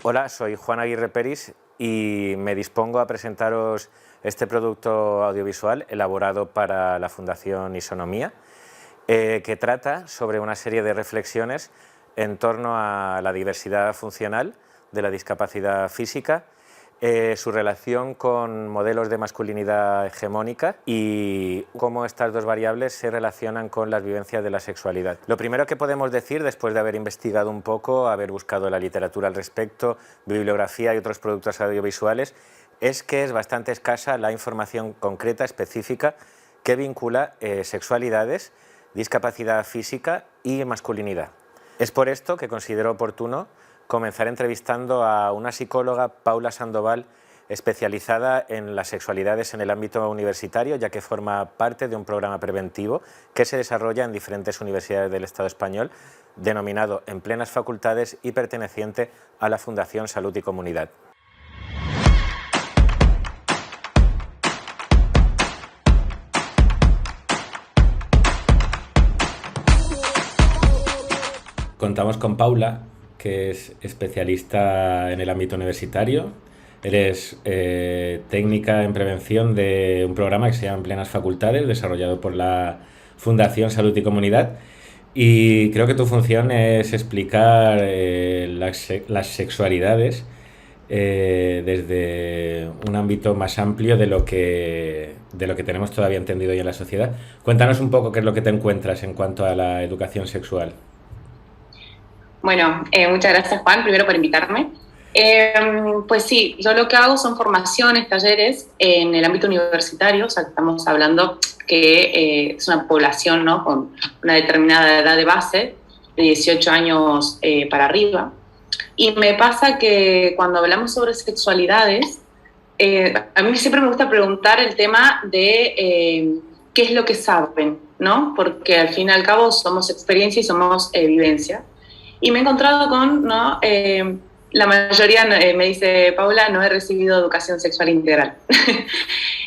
Hola, soy Juan Aguirre Peris y me dispongo a presentaros este producto audiovisual elaborado para la Fundación Isonomía, que trata sobre una serie de reflexiones en torno a la diversidad funcional de la discapacidad física, su relación con modelos de masculinidad hegemónica y cómo estas dos variables se relacionan con las vivencias de la sexualidad. Lo primero que podemos decir, después de haber investigado un poco, haber buscado la literatura al respecto, bibliografía y otros productos audiovisuales, es que es bastante escasa la información concreta, específica, que vincula sexualidades, discapacidad física y masculinidad. Es por esto que considero oportuno comenzar entrevistando a una psicóloga, Paula Sandoval, especializada en las sexualidades en el ámbito universitario, ya que forma parte de un programa preventivo que se desarrolla en diferentes universidades del Estado español, denominado En Plenas Facultades y perteneciente a la Fundación Salud y Comunidad. Contamos con Paula, que es especialista en el ámbito universitario. Eres técnica en prevención de un programa que se llama En Plenas Facultades, desarrollado por la Fundación Salud y Comunidad. Y creo que tu función es explicar las sexualidades desde un ámbito más amplio de lo que tenemos todavía entendido hoy en la sociedad. Cuéntanos un poco qué es lo que te encuentras en cuanto a la educación sexual. Bueno, muchas gracias, Juan, primero por invitarme. Pues sí, yo lo que hago son formaciones, talleres en el ámbito universitario, o sea, estamos hablando que es una población, ¿no?, con una determinada edad de base, de 18 años para arriba. Y me pasa que cuando hablamos sobre sexualidades, a mí siempre me gusta preguntar el tema de qué es lo que saben, ¿no? Porque al fin y al cabo somos experiencia y somos vivencia. Y me he encontrado con, ¿no? La mayoría me dice, Paula, no he recibido educación sexual integral.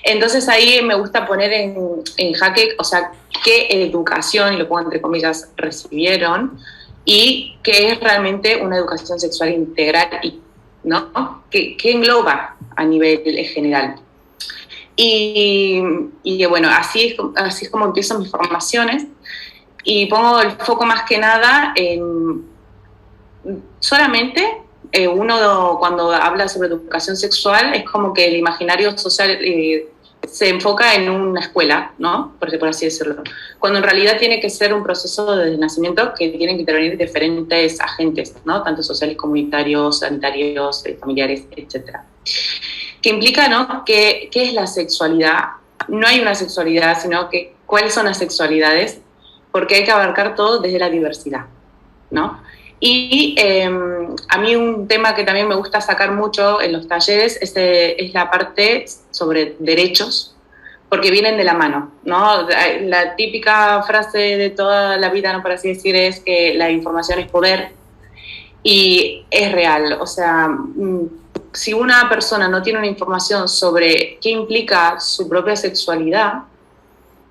Entonces ahí me gusta poner en jaque, o sea, qué educación, y lo pongo entre comillas, recibieron, y qué es realmente una educación sexual integral, ¿no? ¿Qué engloba a nivel general? Y bueno, así es como empiezo mis formaciones, y pongo el foco más que nada en solamente uno cuando habla sobre educación sexual es como que el imaginario social se enfoca en una escuela, ¿no? Por así decirlo. Cuando en realidad tiene que ser un proceso de nacimiento que tienen que intervenir diferentes agentes, ¿no? Tanto sociales, comunitarios, sanitarios, familiares, etc. Que implica, ¿no?, ¿qué es la sexualidad? No hay una sexualidad, sino que cuáles son las sexualidades, porque hay que abarcar todo desde la diversidad, ¿no? Y a mí un tema que también me gusta sacar mucho en los talleres es la parte sobre derechos, porque vienen de la mano, ¿no? La típica frase de toda la vida, ¿no?, por así decir, es que la información es poder, y es real. O sea, si una persona no tiene una información sobre qué implica su propia sexualidad,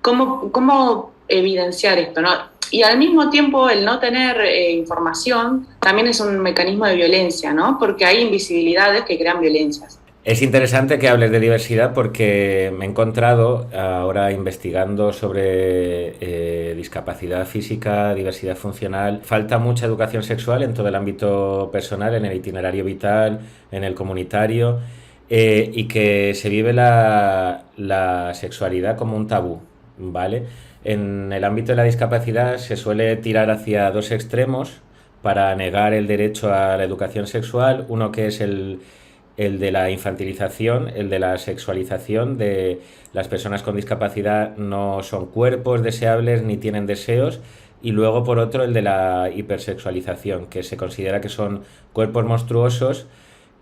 ¿cómo evidenciar esto, no? Y al mismo tiempo el no tener información también es un mecanismo de violencia, ¿no? Porque hay invisibilidades que crean violencias. Es interesante que hables de diversidad porque me he encontrado ahora investigando sobre discapacidad física, diversidad funcional. Falta mucha educación sexual en todo el ámbito personal, en el itinerario vital, en el comunitario, y que se vive la sexualidad como un tabú, ¿vale? En el ámbito de la discapacidad se suele tirar hacia dos extremos para negar el derecho a la educación sexual. Uno que es el de la infantilización, el de la sexualización de las personas con discapacidad. No son cuerpos deseables ni tienen deseos. Y luego, por otro, el de la hipersexualización, que se considera que son cuerpos monstruosos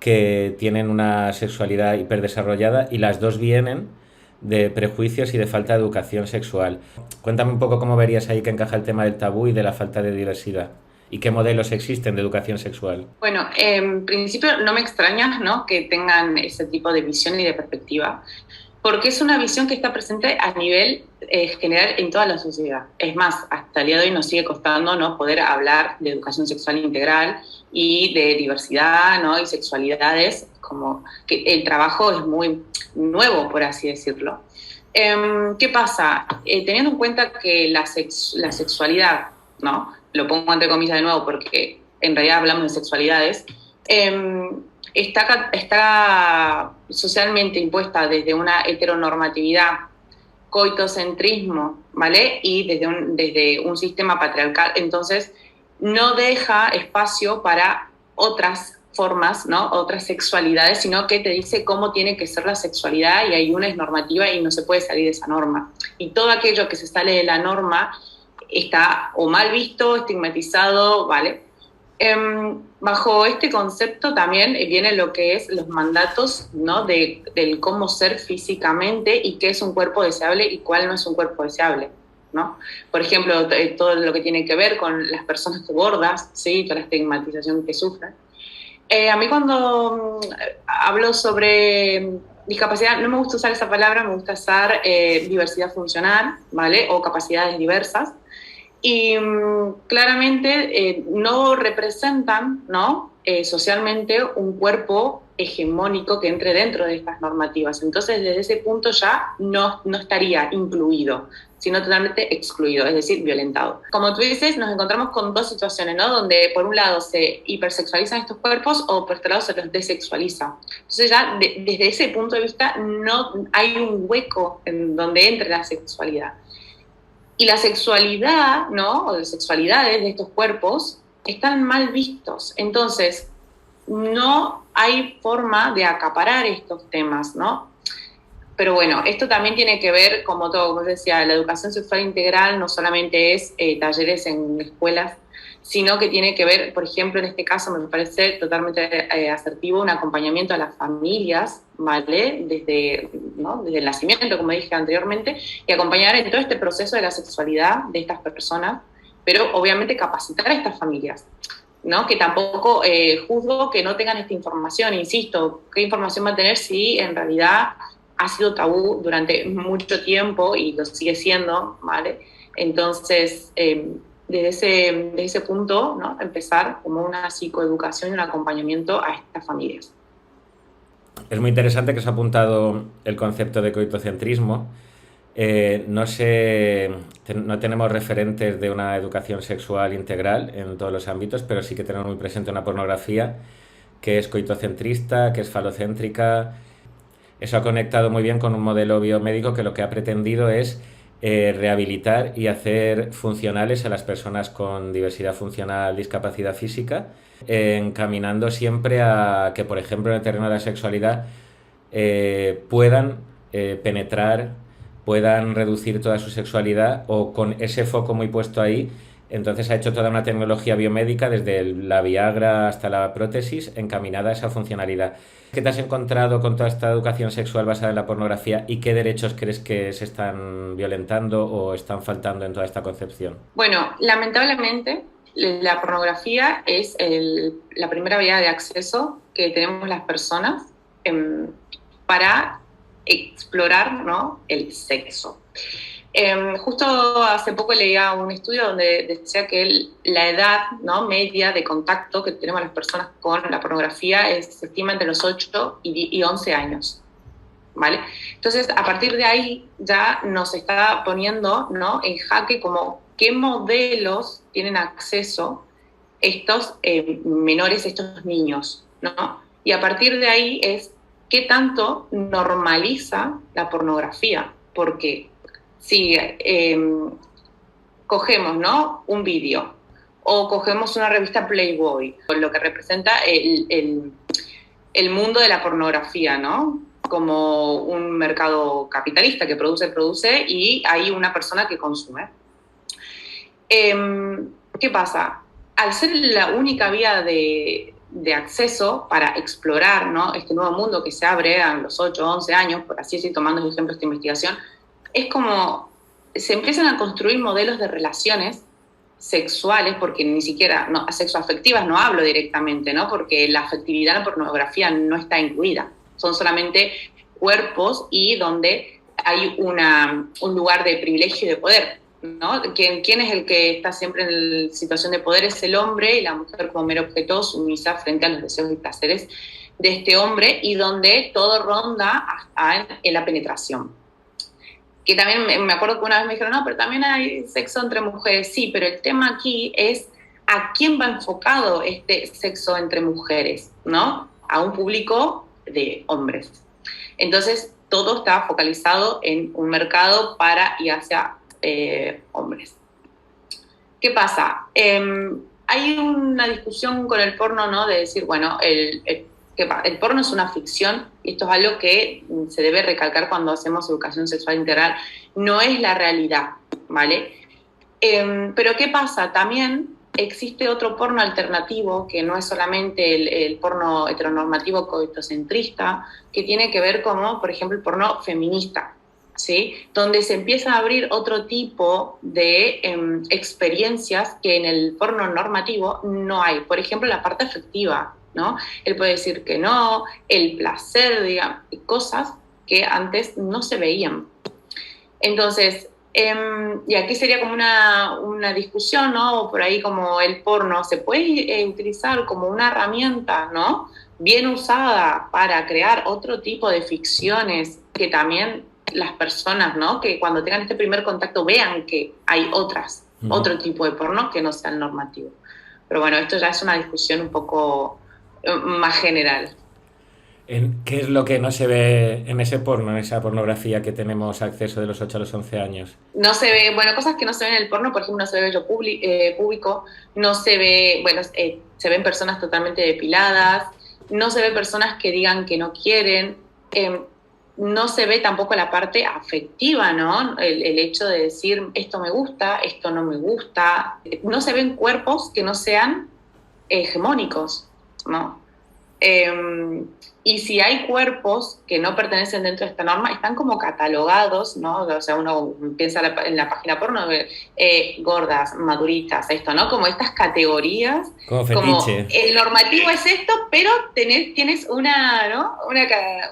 que tienen una sexualidad hiperdesarrollada, y las dos vienen de prejuicios y de falta de educación sexual. Cuéntame un poco cómo verías ahí que encaja el tema del tabú y de la falta de diversidad. ¿Y qué modelos existen de educación sexual? Bueno, en principio no me extraña, ¿no?, que tengan ese tipo de visión y de perspectiva, Porque es una visión que está presente a nivel general en toda la sociedad. Es más, hasta el día de hoy nos sigue costando, ¿no?, poder hablar de educación sexual integral y de diversidad, ¿no?, y sexualidades, como que el trabajo es muy nuevo, por así decirlo. ¿Qué pasa? Teniendo en cuenta que la sexualidad, ¿no?, lo pongo entre comillas de nuevo porque en realidad hablamos de sexualidades, está socialmente impuesta desde una heteronormatividad, coitocentrismo, ¿vale? Y desde un sistema patriarcal. Entonces, no deja espacio para otras formas, ¿no?, otras sexualidades, sino que te dice cómo tiene que ser la sexualidad y hay una es normativa y no se puede salir de esa norma. Y todo aquello que se sale de la norma está o mal visto, estigmatizado, ¿vale? Bajo este concepto también viene lo que es los mandatos, ¿no?, del cómo ser físicamente y qué es un cuerpo deseable y cuál no es un cuerpo deseable, ¿no? Por ejemplo, todo lo que tiene que ver con las personas gordas, ¿sí?, toda la estigmatización que sufren. A mí cuando hablo sobre discapacidad, no me gusta usar esa palabra, me gusta usar diversidad funcional, ¿vale?, o capacidades diversas. Y claramente no representan, ¿no?, socialmente un cuerpo hegemónico que entre dentro de estas normativas. Entonces, desde ese punto ya no estaría incluido, sino totalmente excluido, es decir, violentado. Como tú dices, nos encontramos con dos situaciones, ¿no?, donde por un lado se hipersexualizan estos cuerpos o por otro lado se los desexualiza. Entonces ya desde ese punto de vista no hay un hueco en donde entre la sexualidad. Y la sexualidad, ¿no?, o las sexualidades de estos cuerpos están mal vistos. Entonces, no hay forma de acaparar estos temas, ¿no? Pero bueno, esto también tiene que ver, como todo, como decía, la educación sexual integral no solamente es talleres en escuelas, sino que tiene que ver, por ejemplo, en este caso me parece totalmente asertivo un acompañamiento a las familias, ¿vale?, desde el nacimiento, como dije anteriormente, y acompañar en todo este proceso de la sexualidad de estas personas, pero obviamente capacitar a estas familias, ¿no?, que tampoco juzgo que no tengan esta información, insisto, ¿qué información va a tener si en realidad ha sido tabú durante mucho tiempo y lo sigue siendo, ¿vale? Entonces, desde ese punto, ¿no?, empezar como una psicoeducación y un acompañamiento a estas familias. Es muy interesante que se ha apuntado el concepto de coitocentrismo. No tenemos referentes de una educación sexual integral en todos los ámbitos, pero sí que tenemos muy presente una pornografía que es coitocentrista, que es falocéntrica. Eso ha conectado muy bien con un modelo biomédico que lo que ha pretendido es rehabilitar y hacer funcionales a las personas con diversidad funcional, discapacidad física, encaminando siempre a que, por ejemplo, en el terreno de la sexualidad puedan penetrar, puedan reducir toda su sexualidad o con ese foco muy puesto ahí. Entonces ha hecho toda una tecnología biomédica, desde la Viagra hasta la prótesis, encaminada a esa funcionalidad. ¿Qué te has encontrado con toda esta educación sexual basada en la pornografía y qué derechos crees que se están violentando o están faltando en toda esta concepción? Bueno, lamentablemente la pornografía es la primera vía de acceso que tenemos las personas para explorar, ¿no?, el sexo. Justo hace poco leía un estudio donde decía que la edad, ¿no?, media de contacto que tenemos las personas con la pornografía se estima entre los 8 y 11 años, ¿vale? Entonces, a partir de ahí ya nos está poniendo, ¿no?, en jaque como qué modelos tienen acceso estos menores, estos niños, ¿no? Y a partir de ahí es qué tanto normaliza la pornografía, porque si cogemos, ¿no?, un vídeo o cogemos una revista Playboy, lo que representa el mundo de la pornografía, ¿no?, como un mercado capitalista que produce y hay una persona que consume. ¿Qué pasa? Al ser la única vía de acceso para explorar, ¿no?, este nuevo mundo que se abre a los 8 o 11 años, por así decir, tomando el ejemplo de esta investigación, es como se empiezan a construir modelos de relaciones sexuales, porque ni siquiera sexoafectivas no hablo directamente, ¿no?, porque la afectividad en la pornografía no está incluida, son solamente cuerpos y donde hay un lugar de privilegio y de poder, ¿no? ¿Quién es el que está siempre en la situación de poder? Es el hombre, y la mujer como mero objeto sumisa frente a los deseos y placeres de este hombre, y donde todo ronda hasta en la penetración. Que también me acuerdo que una vez me dijeron, no, pero también hay sexo entre mujeres. Sí, pero el tema aquí es a quién va enfocado este sexo entre mujeres, ¿no? A un público de hombres. Entonces, todo está focalizado en un mercado para y hacia hombres. ¿Qué pasa? Hay una discusión con el porno, ¿no? De decir, bueno, el porno es una ficción, y esto es algo que se debe recalcar cuando hacemos educación sexual integral, no es la realidad, ¿vale? Pero ¿qué pasa? También existe otro porno alternativo, que no es solamente el porno heteronormativo coitocentrista, que tiene que ver como, por ejemplo, el porno feminista, ¿sí? Donde se empieza a abrir otro tipo de experiencias que en el porno normativo no hay. Por ejemplo, la parte afectiva, ¿no? Él puede decir que no, el placer, digamos, cosas que antes no se veían. Entonces, y aquí sería como una discusión, ¿no? Por ahí como el porno se puede utilizar como una herramienta, ¿no? Bien usada para crear otro tipo de ficciones que también las personas, ¿no? Que cuando tengan este primer contacto vean que hay otro tipo de porno que no sea el normativo. Pero bueno, esto ya es una discusión un poco más general. ¿Qué es lo que no se ve en ese porno, en esa pornografía que tenemos acceso de los 8 a los 11 años? No se ve, bueno, cosas que no se ven en el porno, por ejemplo, no se ve vello público, no se ve, bueno, se ven personas totalmente depiladas, no se ve personas que digan que no quieren, no se ve tampoco la parte afectiva, ¿no? El hecho de decir, esto me gusta, esto no me gusta. No se ven cuerpos que no sean hegemónicos, ¿no? Y si hay cuerpos que no pertenecen dentro de esta norma, están como catalogados, ¿no? O sea, uno piensa en la página porno, gordas, maduritas, esto, ¿no? Como estas categorías. Como fetiche. Como el normativo es esto, pero tienes una, ¿no?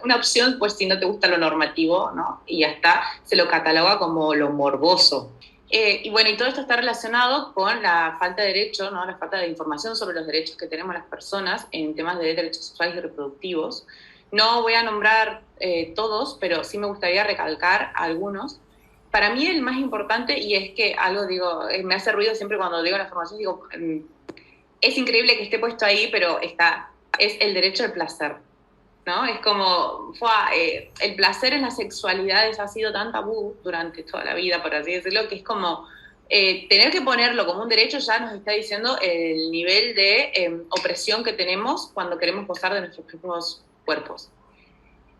Una opción, pues si no te gusta lo normativo, ¿no? Y ya está, se lo cataloga como lo morboso. Y bueno, y todo esto está relacionado con la falta de derecho, ¿no? La falta de información sobre los derechos que tenemos las personas en temas de derechos sexuales y reproductivos. No voy a nombrar todos, pero sí me gustaría recalcar algunos. Para mí el más importante, y es que algo digo, me hace ruido siempre cuando digo la información, digo, es increíble que esté puesto ahí, pero es el derecho al placer, ¿no? Es como, el placer en las sexualidades ha sido tan tabú durante toda la vida, por así decirlo, que es como tener que ponerlo como un derecho ya nos está diciendo el nivel de opresión que tenemos cuando queremos gozar de nuestros propios cuerpos.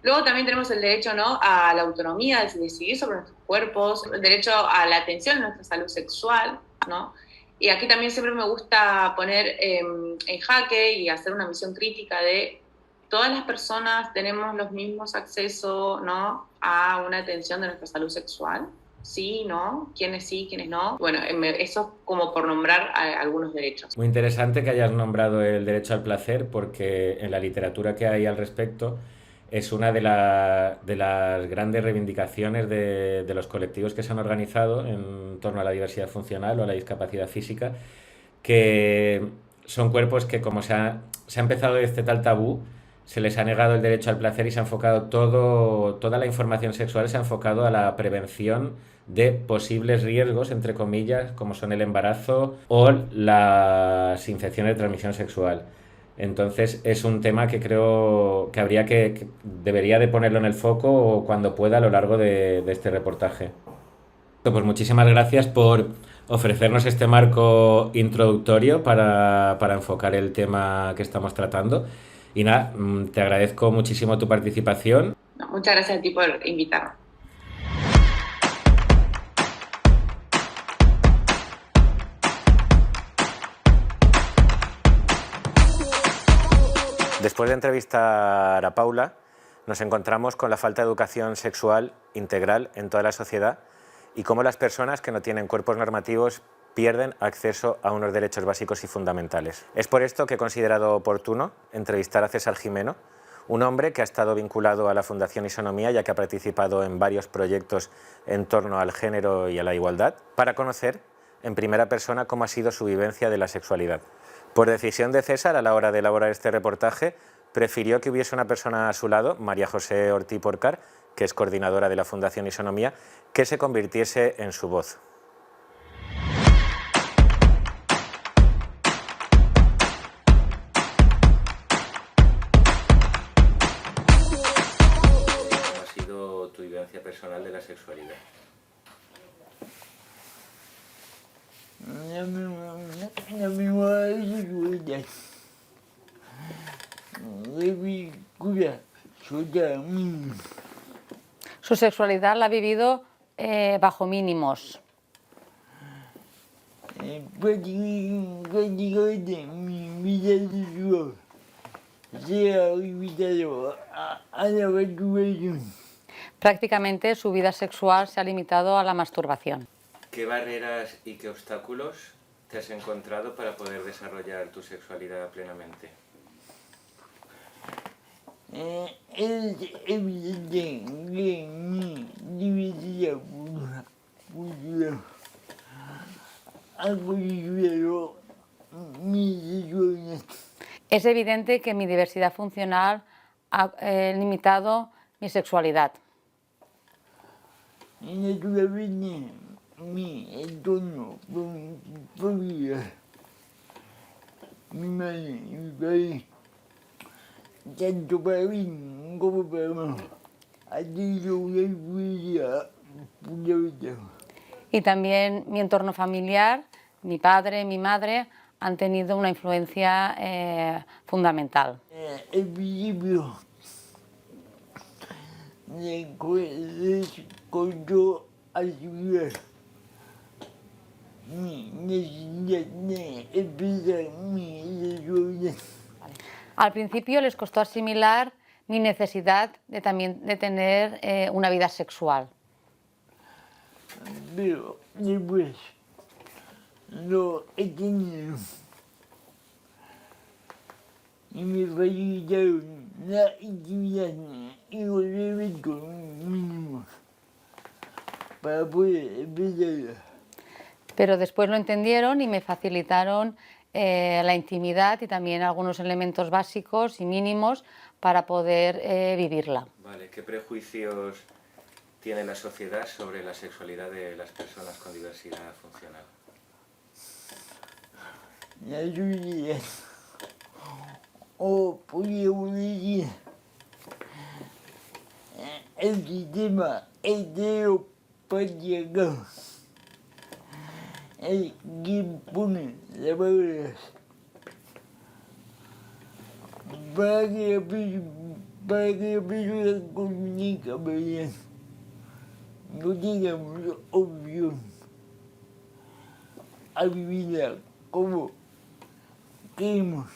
Luego también tenemos el derecho, ¿no?, a la autonomía de decidir sobre nuestros cuerpos, el derecho a la atención a nuestra salud sexual, ¿no? Y aquí también siempre me gusta poner en jaque y hacer una visión crítica de todas las personas tenemos los mismos accesos, ¿no?, a una atención de nuestra salud sexual. Sí, ¿no? ¿Quiénes sí, quiénes no? Bueno, eso como por nombrar algunos derechos. Muy interesante que hayas nombrado el derecho al placer, porque en la literatura que hay al respecto es una de las grandes reivindicaciones de los colectivos que se han organizado en torno a la diversidad funcional o a la discapacidad física, que son cuerpos que, como se ha empezado este tal tabú, se les ha negado el derecho al placer y se ha enfocado toda la información sexual se ha enfocado a la prevención de posibles riesgos, entre comillas, como son el embarazo o las infecciones de transmisión sexual. Entonces es un tema que creo que debería de ponerlo en el foco cuando pueda a lo largo de este reportaje. Pues muchísimas gracias por ofrecernos este marco introductorio para enfocar el tema que estamos tratando. Y nada, te agradezco muchísimo tu participación. Muchas gracias a ti por invitarme. Después de entrevistar a Paula, nos encontramos con la falta de educación sexual integral en toda la sociedad y cómo las personas que no tienen cuerpos normativos pierden acceso a unos derechos básicos y fundamentales. Es por esto que he considerado oportuno entrevistar a César Gimeno, Un hombre que ha estado vinculado a la Fundación Isonomía, ya que ha participado en varios proyectos en torno al género y a la igualdad, para conocer en primera persona cómo ha sido su vivencia de la sexualidad. Por decisión de César, a la hora de elaborar este reportaje, prefirió que hubiese una persona a su lado, María José Ortí Porcar, que es coordinadora de la Fundación Isonomía, que se convirtiese en su voz. ¿Cómo ha sido tu vivencia personal de la sexualidad? La misma sexualidad. Su sexualidad la ha vivido bajo mínimos. Prácticamente mi vida sexual se ha limitado a la masturbación. Prácticamente su vida sexual se ha limitado a la masturbación. ¿Qué barreras y qué obstáculos te has encontrado para poder desarrollar tu sexualidad plenamente? Es evidente que mi diversidad cultural ha condicionado mi sexualidad. Es evidente que mi diversidad funcional ha limitado mi sexualidad. Naturalmente, mi entorno familiar, mi madre y mi padre, tanto para mí como para mí, ha tenido una influencia fundamental. Y también mi entorno familiar, mi padre, mi madre, han tenido una influencia fundamental. El principio descontroló asumir mi necesidad de expresar mi sexualidad. Al principio les costó asimilar mi necesidad de tener una vida sexual. Pero después lo entendieron y me facilitaron la intimidad y los eventos mínimos para poder empezarla. Pero después lo entendieron y me facilitaron la intimidad y también algunos elementos básicos y mínimos para poder vivirla. Vale, ¿qué prejuicios tiene la sociedad sobre la sexualidad de las personas con diversidad funcional? La sociedad, o podríamos decir, el sistema heteropatriarcal, es quien pone las barreras para que la persona con discapacidad no tengamos opción a vivirla como queremos,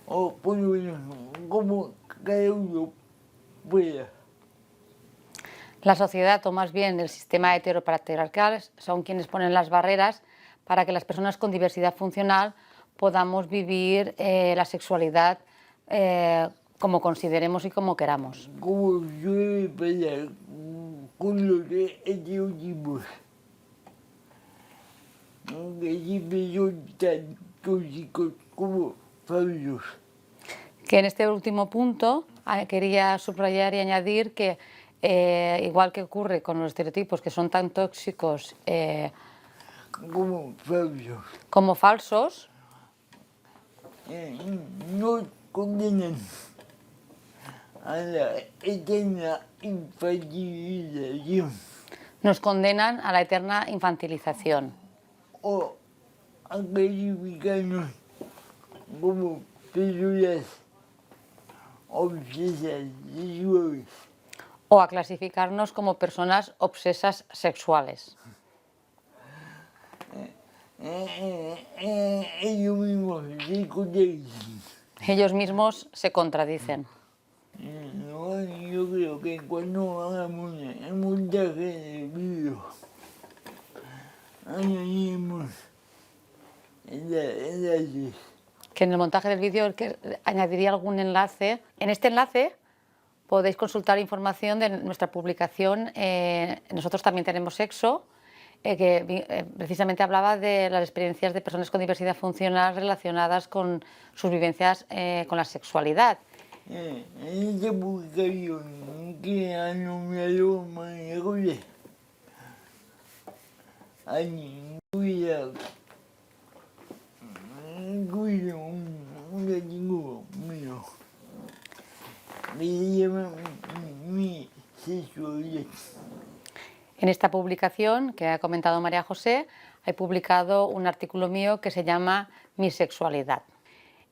o por lo menos como cada uno pueda. La sociedad, o más bien el sistema heteropatriarcal, son quienes ponen las barreras para que las personas con diversidad funcional podamos vivir la sexualidad como consideremos y como queramos. Como suele pasar con los estereotipos, que siempre son tan tóxicos como falsos. Que en este último punto quería subrayar y añadir que igual que ocurre con los estereotipos que son tan tóxicos como falsos, nos condenan a la eterna infantilización nos condenan a la eterna infantilización o a clasificarnos como personas obsesas sexuales. o a clasificarnos como personas obsesas sexuales. Ellos mismos se contradicen. Ellos mismos se contradicen. No, yo creo que cuando hagamos el montaje del vídeo, añadimos enlaces que en el montaje del vídeo añadiría algún enlace. En este enlace podéis consultar información de nuestra publicación. Nosotros también tenemos sexo, que precisamente hablaba de las experiencias de personas con diversidad funcional relacionadas con sus vivencias con la sexualidad. En esta publicación que ha nombrado María José, hay cuidado. Cuido un gatito mío. Me llama mi sexualidad. En esta publicación que ha comentado María José, he publicado un artículo mío que se llama Mi sexualidad.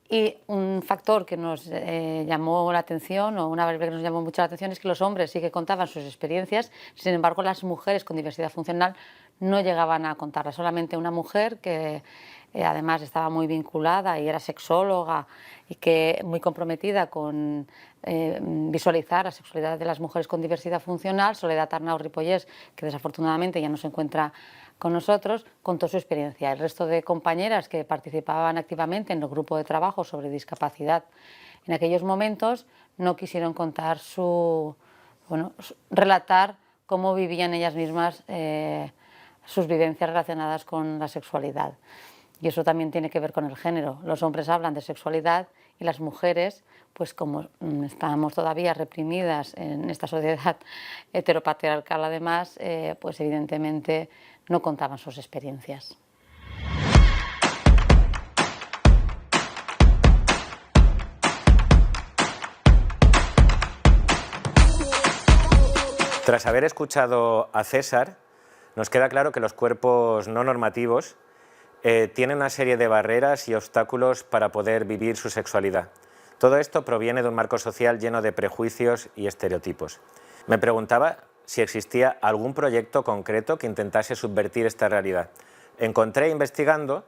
Y un factor que nos llamó la atención, o una variable que nos llamó mucho la atención, es que los hombres sí que contaban sus experiencias, sin embargo las mujeres con diversidad funcional no llegaban a contarlas. Solamente una mujer que además estaba muy vinculada y era sexóloga y que muy comprometida con visualizar la sexualidad de las mujeres con diversidad funcional, Soledad Arnau Ripollés, que desafortunadamente ya no se encuentra con nosotros, contó su experiencia. El resto de compañeras que participaban activamente en el grupo de trabajo sobre discapacidad en aquellos momentos no quisieron contar relatar cómo vivían ellas mismas sus vivencias relacionadas con la sexualidad. Y eso también tiene que ver con el género. Los hombres hablan de sexualidad y las mujeres, pues como estamos todavía reprimidas en esta sociedad heteropatriarcal además, pues evidentemente no contaban sus experiencias. Tras haber escuchado a César, nos queda claro que los cuerpos no normativos tienen una serie de barreras y obstáculos para poder vivir su sexualidad. Todo esto proviene de un marco social lleno de prejuicios y estereotipos. Me preguntaba si existía algún proyecto concreto que intentase subvertir esta realidad. Encontré investigando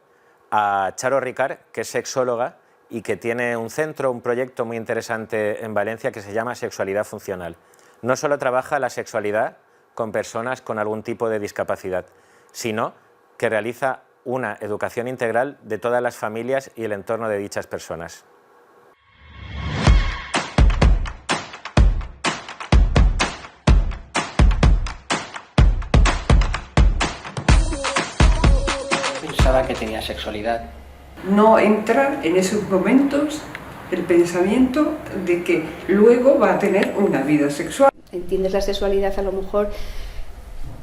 a Charo Ricard, que es sexóloga y que tiene un centro, un proyecto muy interesante en Valencia que se llama Sexualidad Funcional. No solo trabaja la sexualidad con personas con algún tipo de discapacidad, sino que realiza una educación integral de todas las familias y el entorno de dichas personas. Pensaba que tenía sexualidad. No entra en esos momentos el pensamiento de que luego va a tener una vida sexual. Entiendes la sexualidad a lo mejor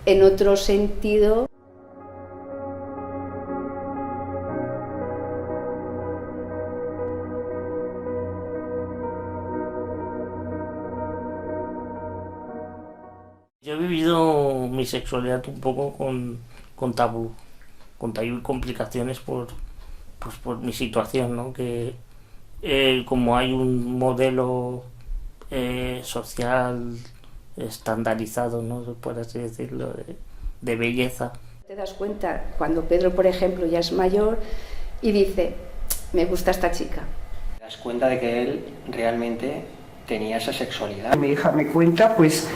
en otro sentido. Yo he vivido mi sexualidad un poco con tabú y complicaciones por mi situación, ¿no? Que como hay un modelo social estandarizado, ¿no? Por así decirlo, de belleza. Te das cuenta cuando Pedro, por ejemplo, ya es mayor y dice, me gusta esta chica. Te das cuenta de que él realmente tenía esa sexualidad. Mi hija me cuenta pues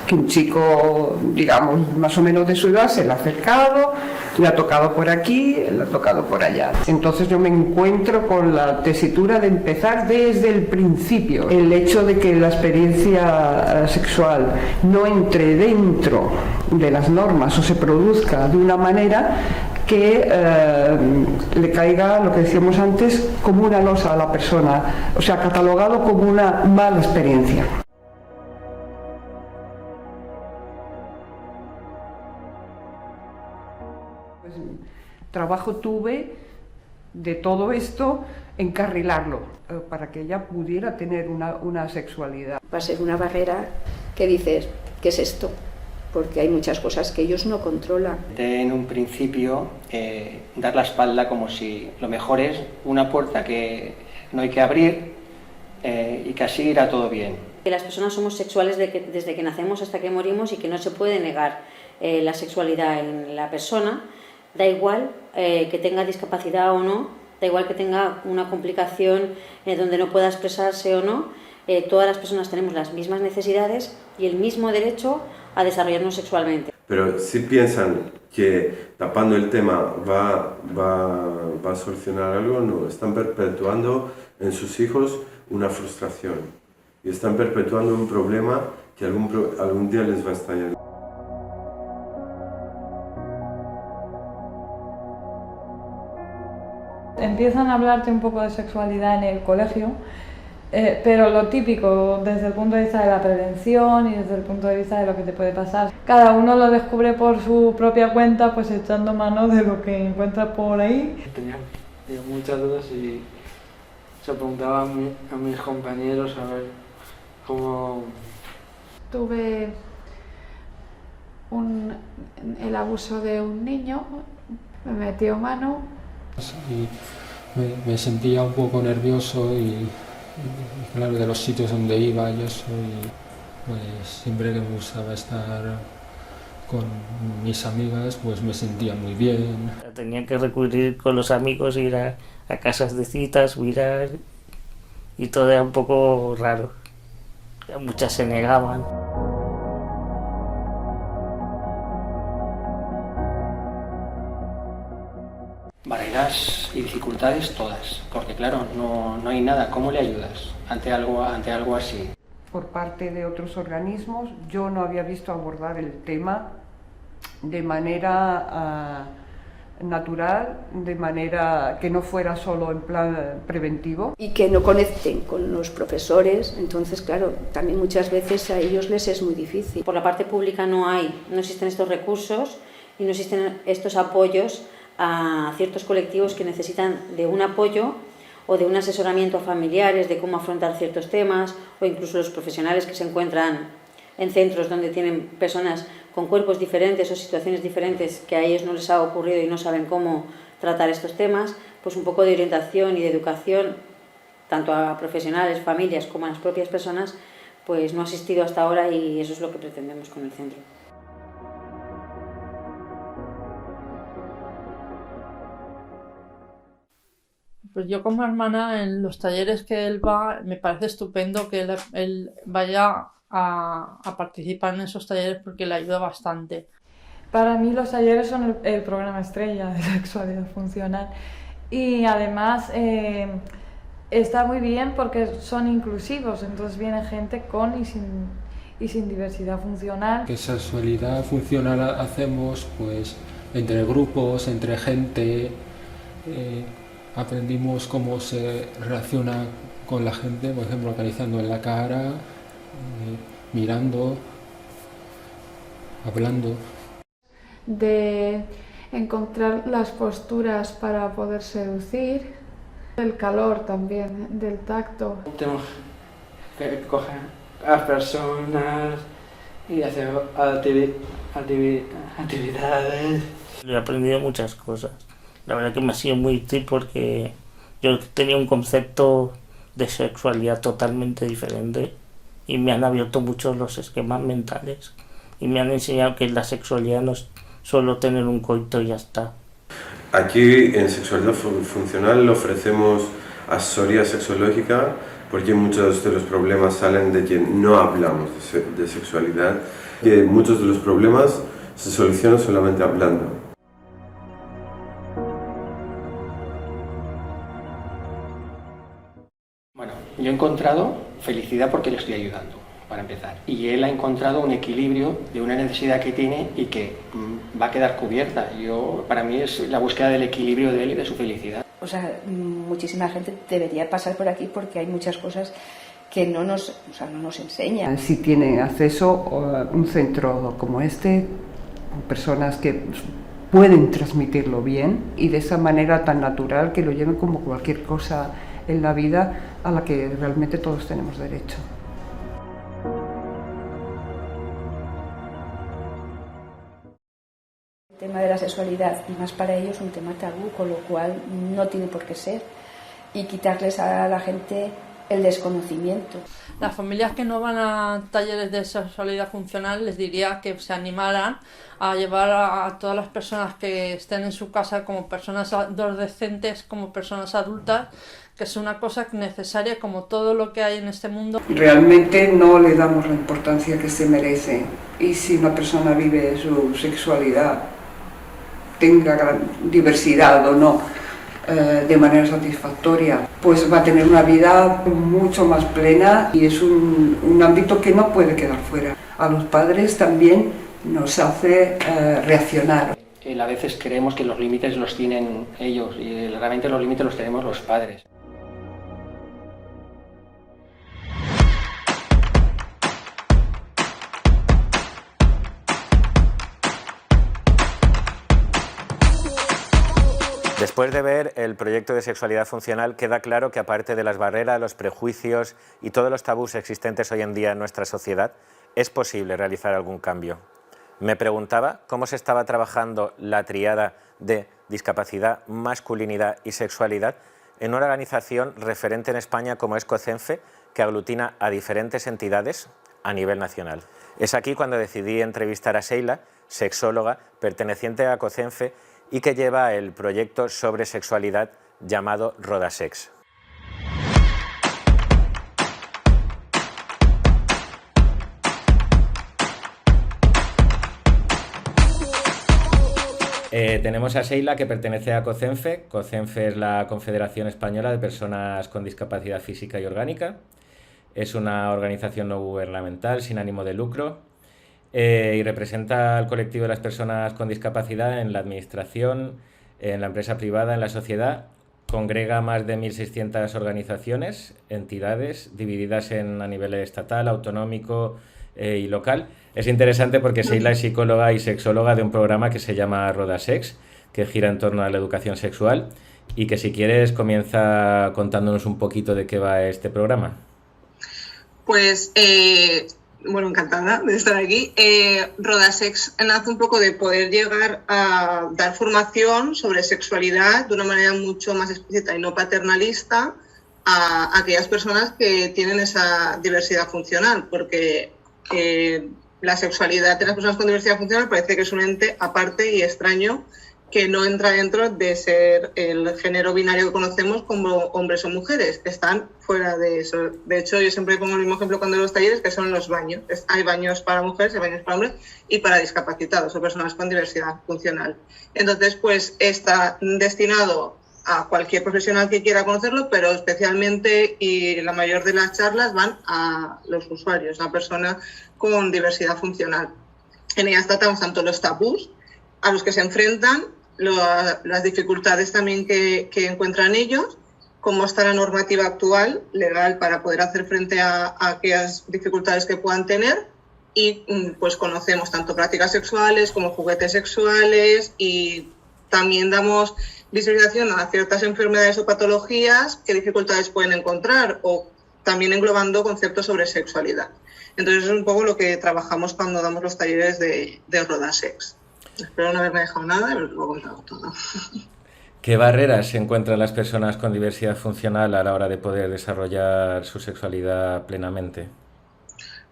que un chico, digamos, más o menos de su edad se le ha acercado, le ha tocado por aquí, le ha tocado por allá. Entonces yo me encuentro con la tesitura de empezar desde el principio. El hecho de que la experiencia sexual no entre dentro de las normas o se produzca de una manera que le caiga, lo que decíamos antes, como una losa a la persona, o sea, catalogado como una mala experiencia. Trabajo tuve de todo esto, encarrilarlo, para que ella pudiera tener una sexualidad. Va a ser una barrera que dices, ¿qué es esto? Porque hay muchas cosas que ellos no controlan. En un principio, dar la espalda como si lo mejor es una puerta que no hay que abrir y que así irá todo bien. Que las personas somos sexuales desde que nacemos hasta que morimos y que no se puede negar la sexualidad en la persona. Da igual que tenga discapacidad o no, da igual que tenga una complicación donde no pueda expresarse o no, todas las personas tenemos las mismas necesidades y el mismo derecho a desarrollarnos sexualmente. Pero si piensan que tapando el tema va a solucionar algo, no, están perpetuando en sus hijos una frustración y están perpetuando un problema que algún día les va a estallar. Empiezan a hablarte un poco de sexualidad en el colegio, pero lo típico desde el punto de vista de la prevención y desde el punto de vista de lo que te puede pasar. Cada uno lo descubre por su propia cuenta, pues echando mano de lo que encuentra por ahí. Tenía muchas dudas y se preguntaba a mis compañeros a ver cómo... Tuve el abuso de un niño, me metió mano. Y me sentía un poco nervioso y claro, de los sitios donde iba y eso, y pues siempre que me gustaba estar con mis amigas, pues me sentía muy bien. Tenía que recurrir con los amigos, ir a casas de citas, mirar, y todo era un poco raro. Muchas se negaban. Barreras y dificultades todas, porque claro, no hay nada. ¿Cómo le ayudas ante algo así? Por parte de otros organismos, yo no había visto abordar el tema de manera natural, de manera que no fuera solo en plan preventivo. Y que no conecten con los profesores, entonces claro, también muchas veces a ellos les es muy difícil. Por la parte pública no existen estos recursos y no existen estos apoyos a ciertos colectivos que necesitan de un apoyo o de un asesoramiento a familiares de cómo afrontar ciertos temas, o incluso los profesionales que se encuentran en centros donde tienen personas con cuerpos diferentes o situaciones diferentes que a ellos no les ha ocurrido y no saben cómo tratar estos temas, pues un poco de orientación y de educación tanto a profesionales, familias como a las propias personas, pues no ha asistido hasta ahora, y eso es lo que pretendemos con el centro. Pues yo como hermana, en los talleres que él va, me parece estupendo que él vaya a participar en esos talleres porque le ayuda bastante. Para mí los talleres son el programa estrella de sexualidad funcional, y además está muy bien porque son inclusivos, entonces viene gente con y sin diversidad funcional. ¿Qué sexualidad funcional hacemos? Pues entre grupos, entre gente. Aprendimos cómo se relaciona con la gente, por ejemplo, acariciando en la cara, mirando, hablando. De encontrar las posturas para poder seducir, el calor también, del tacto. Tenemos que coger a las personas y hacer actividades. He aprendido muchas cosas. La verdad que me ha sido muy útil porque yo tenía un concepto de sexualidad totalmente diferente y me han abierto mucho los esquemas mentales y me han enseñado que la sexualidad no es solo tener un coito y ya está. Aquí en Sexualidad Funcional le ofrecemos asesoría sexológica porque muchos de los problemas salen de que no hablamos de sexualidad, que muchos de los problemas se solucionan solamente hablando. Yo he encontrado felicidad porque le estoy ayudando, para empezar. Y él ha encontrado un equilibrio de una necesidad que tiene y que va a quedar cubierta. Para mí es la búsqueda del equilibrio de él y de su felicidad. O sea, muchísima gente debería pasar por aquí porque hay muchas cosas que no nos enseñan. Si tienen acceso a un centro como este, personas que pueden transmitirlo bien y de esa manera tan natural que lo lleven como cualquier cosa en la vida a la que realmente todos tenemos derecho. El tema de la sexualidad, y más para ellos, un tema tabú, con lo cual no tiene por qué ser, y quitarles a la gente el desconocimiento. Las familias que no van a talleres de sexualidad funcional, les diría que se animaran a llevar a todas las personas que estén en su casa como personas adolescentes, como personas adultas, que es una cosa necesaria como todo lo que hay en este mundo. Realmente no le damos la importancia que se merece, y si una persona vive su sexualidad tenga gran diversidad o no de manera satisfactoria, pues va a tener una vida mucho más plena y es un ámbito que no puede quedar fuera. A los padres también nos hace reaccionar. A veces creemos que los límites los tienen ellos y realmente los límites los tenemos los padres. Después de ver el proyecto de sexualidad funcional, queda claro que aparte de las barreras, los prejuicios y todos los tabús existentes hoy en día en nuestra sociedad, es posible realizar algún cambio. Me preguntaba cómo se estaba trabajando la tríada de discapacidad, masculinidad y sexualidad en una organización referente en España como es COCENFE, que aglutina a diferentes entidades a nivel nacional. Es aquí cuando decidí entrevistar a Sheila, sexóloga perteneciente a COCENFE y que lleva el proyecto sobre sexualidad llamado Rodasex. Tenemos a Sheila, que pertenece a COCENFE. COCENFE es la Confederación Española de Personas con Discapacidad Física y Orgánica. Es una organización no gubernamental sin ánimo de lucro y representa al colectivo de las personas con discapacidad en la administración, en la empresa privada, en la sociedad. Congrega más de 1.600 organizaciones, entidades, divididas a nivel estatal, autonómico y local. Es interesante porque Sheila es psicóloga y sexóloga de un programa que se llama Rodasex, que gira en torno a la educación sexual, y que si quieres comienza contándonos un poquito de qué va este programa. Pues, bueno, encantada de estar aquí. Rodasex nace un poco de poder llegar a dar formación sobre sexualidad de una manera mucho más explícita y no paternalista a aquellas personas que tienen esa diversidad funcional, porque la sexualidad de las personas con diversidad funcional parece que es un ente aparte y extraño que no entra dentro de ser el género binario que conocemos como hombres o mujeres, que están fuera de eso. De hecho, yo siempre pongo el mismo ejemplo cuando doy los talleres, que son los baños. Hay baños para mujeres, hay baños para hombres y para discapacitados o personas con diversidad funcional. Entonces, pues está destinado a cualquier profesional que quiera conocerlo, pero especialmente, y la mayor de las charlas van a los usuarios, a personas con diversidad funcional. En ellas tratamos tanto los tabús a los que se enfrentan, las dificultades también que encuentran ellos, cómo está la normativa actual, legal, para poder hacer frente a aquellas dificultades que puedan tener, y pues conocemos tanto prácticas sexuales como juguetes sexuales, y también damos visualización a ciertas enfermedades o patologías, qué dificultades pueden encontrar, o también englobando conceptos sobre sexualidad. Entonces es un poco lo que trabajamos cuando damos los talleres de Rodasex. Espero no haberme dejado nada, pero lo he contado todo. ¿Qué barreras se encuentran las personas con diversidad funcional a la hora de poder desarrollar su sexualidad plenamente?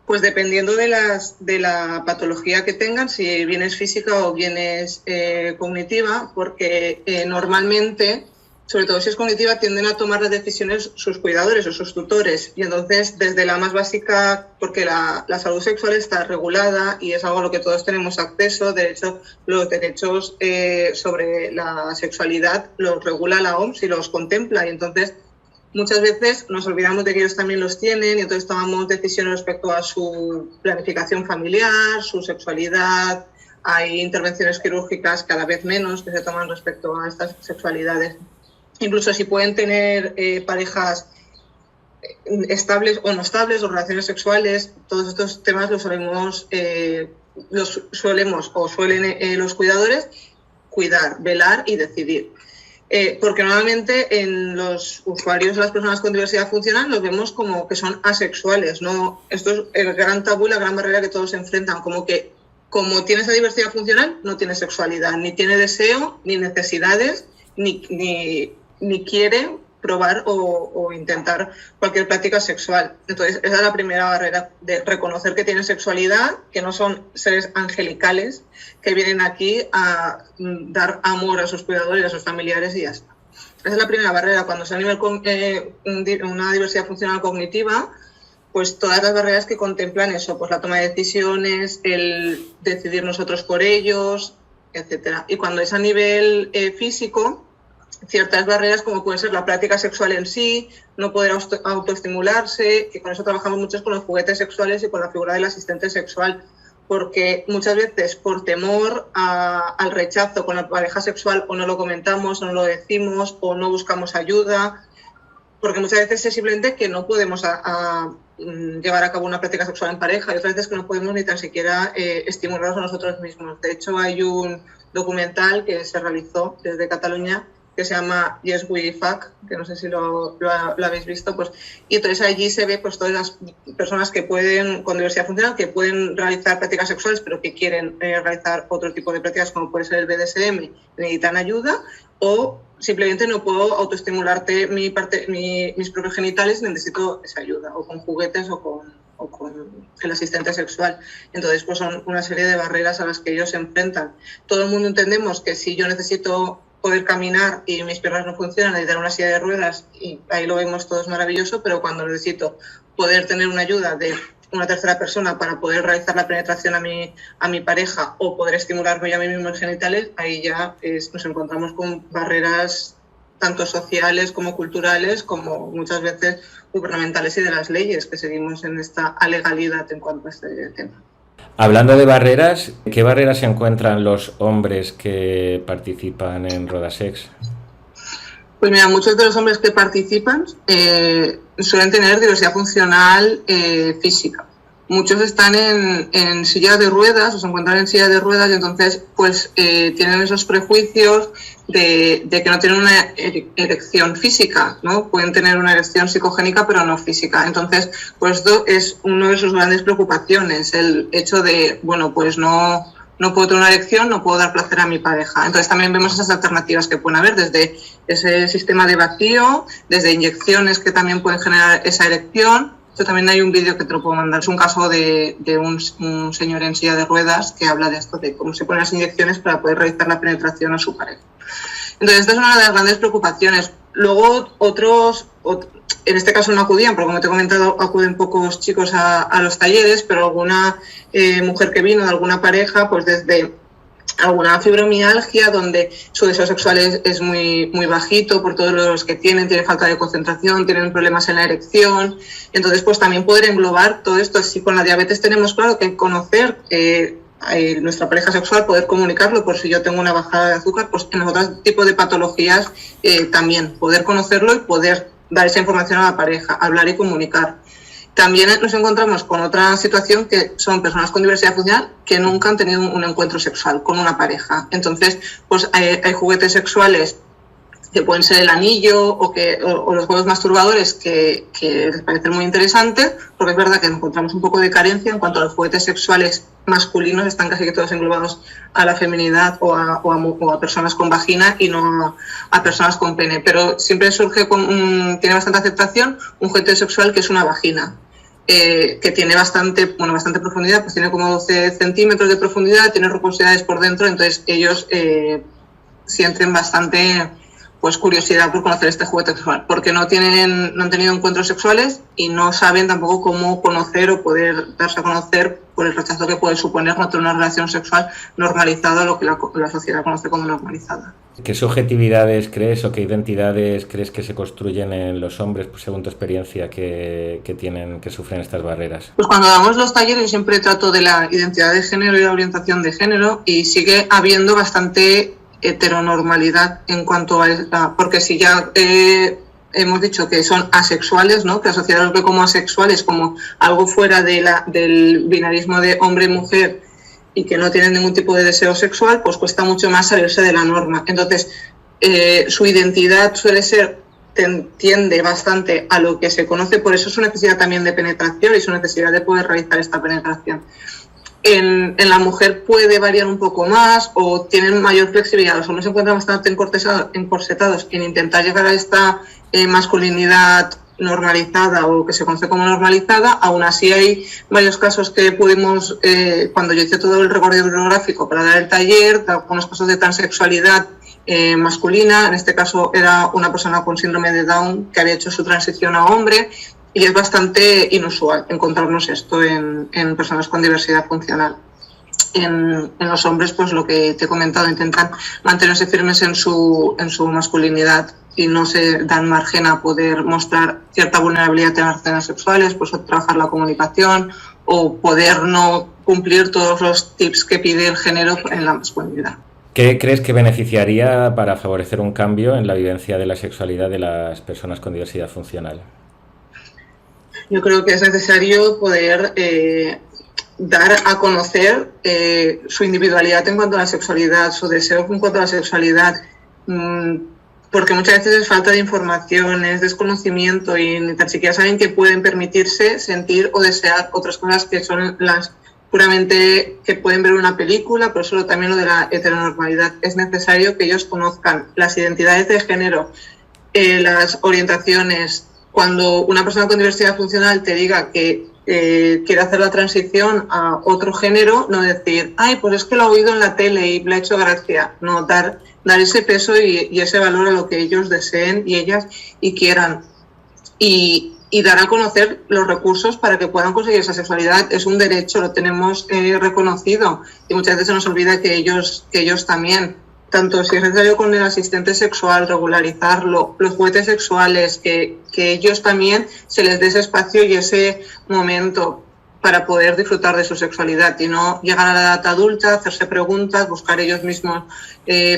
Pues dependiendo de la patología que tengan, si bien es física o bien es cognitiva, porque normalmente, sobre todo si es cognitiva, tienden a tomar las decisiones sus cuidadores o sus tutores. Y entonces, desde la más básica, porque la salud sexual está regulada y es algo a lo que todos tenemos acceso. De hecho, los derechos sobre la sexualidad los regula la OMS y los contempla. Y entonces, muchas veces nos olvidamos de que ellos también los tienen y entonces tomamos decisiones respecto a su planificación familiar, su sexualidad. Hay intervenciones quirúrgicas cada vez menos que se toman respecto a estas sexualidades. Incluso si pueden tener parejas estables o no estables o relaciones sexuales, todos estos temas los suelen los cuidadores cuidar, velar y decidir. Porque normalmente en los usuarios, las personas con diversidad funcional, los vemos como que son asexuales, ¿no? Esto es el gran tabú, la gran barrera que todos se enfrentan, como que como tiene esa diversidad funcional, no tiene sexualidad, ni tiene deseo, ni necesidades, ni quiere probar o intentar cualquier práctica sexual. Entonces, esa es la primera barrera, de reconocer que tienen sexualidad, que no son seres angelicales, que vienen aquí a dar amor a sus cuidadores y a sus familiares y ya está. Esa es la primera barrera. Cuando se a nivel una diversidad funcional cognitiva, pues todas las barreras que contemplan eso, pues la toma de decisiones, el decidir nosotros por ellos, etc. Y cuando es a nivel físico, ciertas barreras como puede ser la práctica sexual en sí, no poder autoestimularse, y con eso trabajamos mucho con los juguetes sexuales y con la figura del asistente sexual, porque muchas veces por temor al rechazo con la pareja sexual o no lo comentamos, o no lo decimos, o no buscamos ayuda, porque muchas veces es simplemente que no podemos llevar a cabo una práctica sexual en pareja, y otras veces que no podemos ni tan siquiera estimularnos a nosotros mismos. De hecho, hay un documental que se realizó desde Cataluña que se llama Yes We Fuck, que no sé si lo habéis visto, pues, y entonces allí se ve pues todas las personas que pueden, con diversidad funcional, que pueden realizar prácticas sexuales, pero que quieren realizar otro tipo de prácticas, como puede ser el BDSM, necesitan ayuda, o simplemente no puedo autoestimularte mis propios genitales, necesito esa ayuda, o con juguetes o con el asistente sexual. Entonces, pues son una serie de barreras a las que ellos se enfrentan. Todo el mundo entendemos que si yo necesito poder caminar y mis piernas no funcionan, necesitar una silla de ruedas, y ahí lo vemos todo es maravilloso, pero cuando necesito poder tener una ayuda de una tercera persona para poder realizar la penetración a mi pareja o poder estimularme yo a mí mismo en genitales, ahí ya nos encontramos con barreras tanto sociales como culturales, como muchas veces gubernamentales y de las leyes, que seguimos en esta alegalidad en cuanto a este tema. Hablando de barreras, ¿qué barreras se encuentran los hombres que participan en Rodasex? Pues mira, muchos de los hombres que participan suelen tener diversidad funcional física. Muchos están en silla de ruedas o se encuentran en silla de ruedas y entonces pues tienen esos prejuicios de que no tienen una erección física, ¿no? Pueden tener una erección psicogénica pero no física. Entonces, pues esto es una de sus grandes preocupaciones, el hecho de, bueno, pues no puedo tener una erección, no puedo dar placer a mi pareja. Entonces también vemos esas alternativas que pueden haber, desde ese sistema de vacío, desde inyecciones que también pueden generar esa erección. También hay un vídeo que te lo puedo mandar. Es un caso de un señor en silla de ruedas que habla de esto, de cómo se ponen las inyecciones para poder realizar la penetración a su pareja. Entonces, esta es una de las grandes preocupaciones. Luego, otros, en este caso no acudían, porque como te he comentado, acuden pocos chicos a los talleres, pero alguna mujer que vino de alguna pareja, pues desde alguna fibromialgia donde su deseo sexual es muy, muy bajito por todos los que tienen falta de concentración, tienen problemas en la erección. Entonces, pues también poder englobar todo esto. Si con la diabetes tenemos claro que conocer nuestra pareja sexual, poder comunicarlo, por si yo tengo una bajada de azúcar, pues en otro tipo de patologías también poder conocerlo y poder dar esa información a la pareja, hablar y comunicar. También nos encontramos con otra situación que son personas con diversidad funcional que nunca han tenido un encuentro sexual con una pareja. Entonces, pues hay juguetes sexuales que pueden ser el anillo o los juegos masturbadores que les parecen muy interesantes, porque es verdad que encontramos un poco de carencia en cuanto a los juguetes sexuales masculinos, están casi que todos englobados a la feminidad o a personas con vagina y no a personas con pene. Pero siempre surge, tiene bastante aceptación, un juguete sexual que es una vagina. Que tiene bastante profundidad, pues tiene como 12 centímetros de profundidad, tiene rugosidades por dentro, entonces ellos sienten bastante pues curiosidad por conocer este juguete sexual, porque no han tenido encuentros sexuales y no saben tampoco cómo conocer o poder darse a conocer por el rechazo que puede suponer no tener una relación sexual normalizada, lo que la sociedad conoce como normalizada. ¿Qué subjetividades crees o qué identidades crees que se construyen en los hombres, pues, según tu experiencia, que sufren estas barreras? Pues cuando damos los talleres yo siempre trato de la identidad de género y la orientación de género, y sigue habiendo bastante heteronormalidad en cuanto a esta, porque si ya hemos dicho que son asexuales, ¿no? Que la sociedad los ve como asexuales, como algo fuera del binarismo de hombre y mujer y que no tienen ningún tipo de deseo sexual, pues cuesta mucho más salirse de la norma. Entonces, su identidad tiende bastante a lo que se conoce, por eso su necesidad también de penetración y su necesidad de poder realizar esta penetración. En la mujer puede variar un poco más o tienen mayor flexibilidad. Los hombres se encuentran bastante encorsetados en intentar llegar a esta masculinidad normalizada o que se conoce como normalizada. Aún así hay varios casos que pudimos, cuando yo hice todo el recorrido bibliográfico para dar el taller, algunos casos de transexualidad masculina. En este caso era una persona con síndrome de Down que había hecho su transición a hombre. Y es bastante inusual encontrarnos esto en personas con diversidad funcional. en los hombres, pues lo que te he comentado, intentan mantenerse firmes en su masculinidad y no se dan margen a poder mostrar cierta vulnerabilidad en las relaciones sexuales, pues a trabajar la comunicación o poder no cumplir todos los tips que pide el género en la masculinidad. ¿Qué crees que beneficiaría para favorecer un cambio en la vivencia de la sexualidad de las personas con diversidad funcional? Yo creo que es necesario poder dar a conocer su individualidad en cuanto a la sexualidad, su deseo en cuanto a la sexualidad, porque muchas veces es falta de información, es desconocimiento y ni tan siquiera saben que pueden permitirse sentir o desear otras cosas que son las puramente que pueden ver una película, por eso también lo de la heteronormalidad. Es necesario que ellos conozcan las identidades de género, las orientaciones. Cuando una persona con diversidad funcional te diga que quiere hacer la transición a otro género, no decir, ay, pues es que lo he oído en la tele y le ha hecho gracia. No, dar ese peso y ese valor a lo que ellos deseen y ellas y quieran. Y dar a conocer los recursos para que puedan conseguir esa sexualidad. Es un derecho, lo tenemos reconocido y muchas veces se nos olvida que ellos también, tanto si es necesario con el asistente sexual, regularizarlo, los juguetes sexuales, que ellos también se les dé ese espacio y ese momento para poder disfrutar de su sexualidad y no llegar a la edad adulta, hacerse preguntas, buscar ellos mismos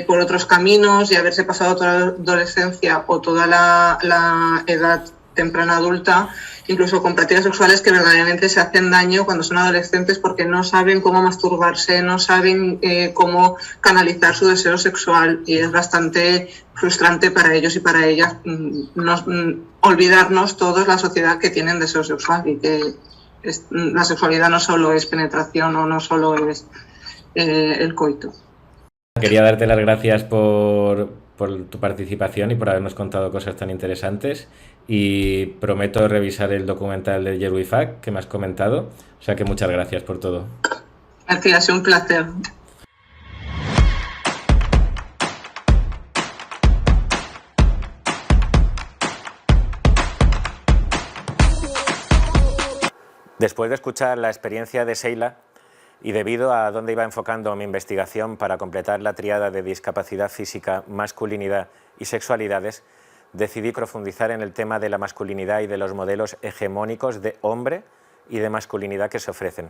por otros caminos y haberse pasado toda la adolescencia o toda la edad temprana adulta, incluso con prácticas sexuales que verdaderamente se hacen daño cuando son adolescentes porque no saben cómo masturbarse, no saben cómo canalizar su deseo sexual y es bastante frustrante para ellos y para ellas olvidarnos todos la sociedad que tienen deseo sexual y que la sexualidad no solo es penetración o no solo es el coito. Quería darte las gracias por tu participación y por habernos contado cosas tan interesantes y prometo revisar el documental de Year We Fuck que me has comentado, o sea que muchas gracias por todo. Gracias, ha sido un placer. Después de escuchar la experiencia de Sheila y debido a dónde iba enfocando mi investigación para completar la tríada de discapacidad física, masculinidad y sexualidades, decidí profundizar en el tema de la masculinidad y de los modelos hegemónicos de hombre y de masculinidad que se ofrecen.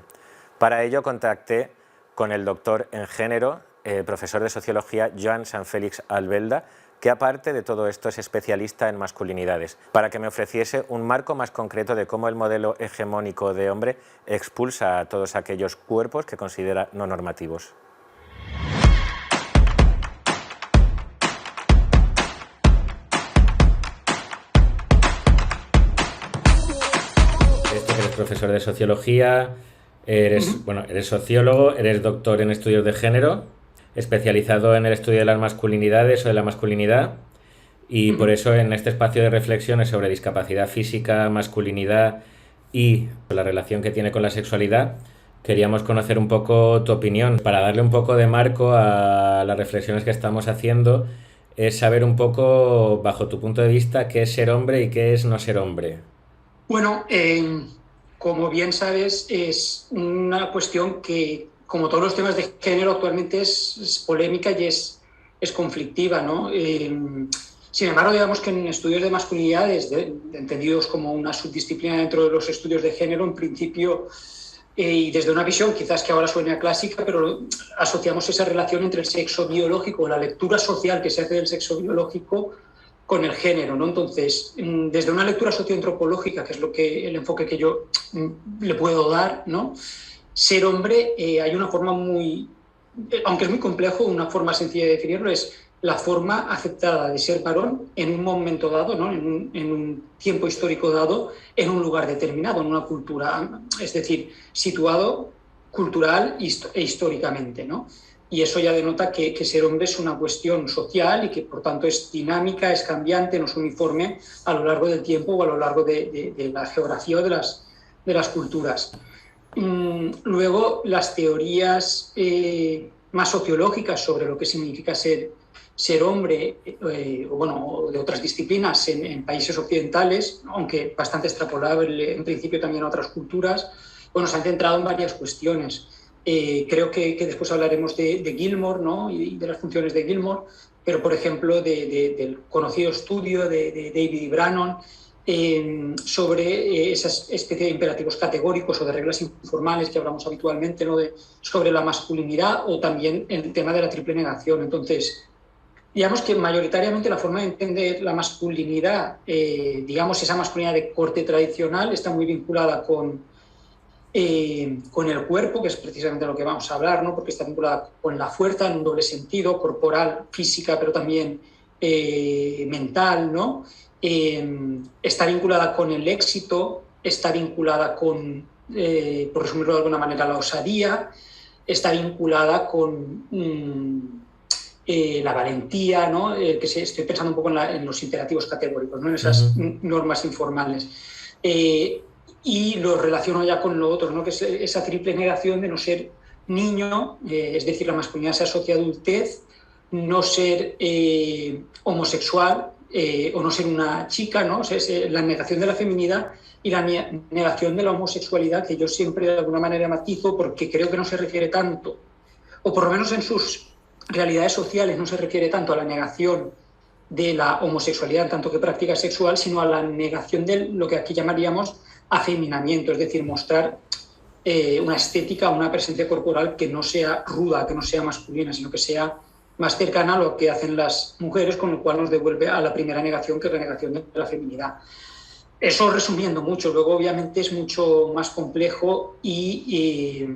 Para ello contacté con el doctor en género, profesor de sociología Joan Sanfélix Albelda, que aparte de todo esto es especialista en masculinidades, para que me ofreciese un marco más concreto de cómo el modelo hegemónico de hombre expulsa a todos aquellos cuerpos que considera no normativos. Eres profesor de sociología, eres sociólogo, eres doctor en estudios de género, especializado en el estudio de las masculinidades o de la masculinidad y por eso en este espacio de reflexiones sobre discapacidad física, masculinidad y la relación que tiene con la sexualidad, queríamos conocer un poco tu opinión. Para darle un poco de marco a las reflexiones que estamos haciendo, es saber un poco, bajo tu punto de vista, qué es ser hombre y qué es no ser hombre. Bueno, como bien sabes, es una cuestión que, como todos los temas de género, actualmente es polémica y es conflictiva, ¿no? Sin embargo, digamos que en estudios de masculinidades, entendidos como una subdisciplina dentro de los estudios de género, en principio, y desde una visión quizás que ahora suena clásica, pero asociamos esa relación entre el sexo biológico, la lectura social que se hace del sexo biológico con el género, ¿no? Entonces, desde una lectura socioantropológica, que es el enfoque que yo le puedo dar, ¿no? Ser hombre, hay una forma aunque es muy complejo, una forma sencilla de definirlo es la forma aceptada de ser varón en un momento dado, ¿no? en un tiempo histórico dado, en un lugar determinado, en una cultura, es decir, situado cultural e históricamente, ¿no? Y eso ya denota que ser hombre es una cuestión social y que por tanto es dinámica, es cambiante, no es uniforme a lo largo del tiempo o a lo largo de la geografía o de las culturas. Luego, las teorías más sociológicas sobre lo que significa ser hombre, o de otras disciplinas en países occidentales, aunque bastante extrapolable en principio también a otras culturas, se han centrado en varias cuestiones. Creo que después hablaremos de Gilmore, ¿no? Y de las funciones de Gilmore, pero por ejemplo del conocido estudio de David y Brannon sobre esa especie de imperativos categóricos o de reglas informales que hablamos habitualmente, ¿no? Sobre la masculinidad, o también el tema de la triple negación. Entonces, digamos que mayoritariamente la forma de entender la masculinidad, digamos esa masculinidad de corte tradicional, está muy vinculada con el cuerpo, que es precisamente lo que vamos a hablar, ¿no? Porque está vinculada con la fuerza en un doble sentido, corporal, física, pero también mental, ¿no? Está vinculada con el éxito, está vinculada con, por resumirlo de alguna manera, la osadía, está vinculada con la valentía, ¿no? Estoy pensando un poco en los imperativos categóricos, ¿no? En esas normas informales. Y lo relaciono ya con lo otro, ¿no? Que es esa triple negación de no ser niño, es decir, la masculinidad se asocia a adultez, no ser homosexual o no ser una chica, ¿no? O sea, es la negación de la feminidad y la negación de la homosexualidad, que yo siempre de alguna manera matizo, porque creo que no se refiere tanto, o por lo menos en sus realidades sociales no se refiere tanto a la negación de la homosexualidad en tanto que práctica sexual, sino a la negación de lo que aquí llamaríamos afeminamiento, es decir, mostrar una estética, una presencia corporal que no sea ruda, que no sea masculina, sino que sea más cercana a lo que hacen las mujeres, con lo cual nos devuelve a la primera negación, que es la negación de la feminidad. Eso resumiendo mucho. Luego obviamente es mucho más complejo y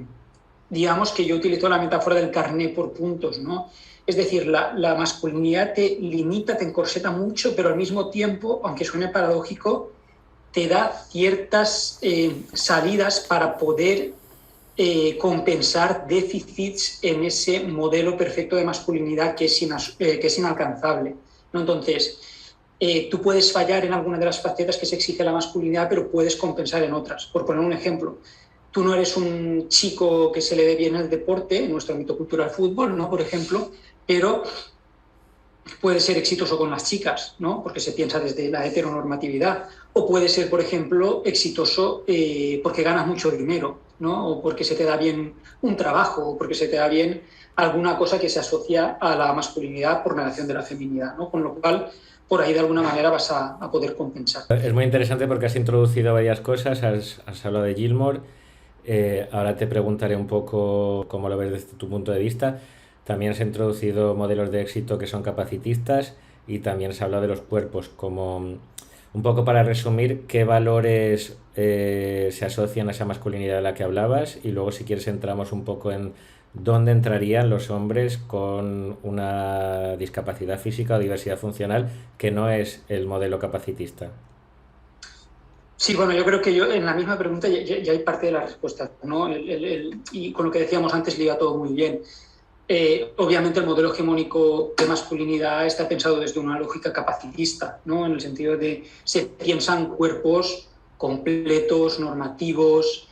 digamos que yo utilizo la metáfora del carné por puntos, ¿no? Es decir, la masculinidad te limita, te encorseta mucho, pero al mismo tiempo, aunque suene paradójico, te da ciertas salidas para poder compensar déficits en ese modelo perfecto de masculinidad que es inalcanzable, ¿no? Entonces, tú puedes fallar en alguna de las facetas que se exige la masculinidad, pero puedes compensar en otras. Por poner un ejemplo, tú no eres un chico que se le dé bien el deporte, en nuestro ámbito cultural fútbol, ¿no? Por ejemplo, pero puedes ser exitoso con las chicas, ¿no? Porque se piensa desde la heteronormatividad. O puede ser, por ejemplo, exitoso porque ganas mucho dinero, ¿no? O porque se te da bien un trabajo, o porque se te da bien alguna cosa que se asocia a la masculinidad por negación de la feminidad, ¿no? Con lo cual, por ahí de alguna manera vas a poder compensar. Es muy interesante porque has introducido varias cosas, has hablado de Gilmore, ahora te preguntaré un poco cómo lo ves desde tu punto de vista. También has introducido modelos de éxito que son capacitistas y también se habla de los cuerpos, como un poco para resumir qué valores se asocian a esa masculinidad de la que hablabas, y luego si quieres entramos un poco en dónde entrarían los hombres con una discapacidad física o diversidad funcional que no es el modelo capacitista. Sí, bueno, yo creo que en la misma pregunta ya hay parte de la respuesta, ¿no? Y con lo que decíamos antes liga todo muy bien. Obviamente el modelo hegemónico de masculinidad está pensado desde una lógica capacitista, ¿no? En el sentido de se piensan cuerpos completos, normativos,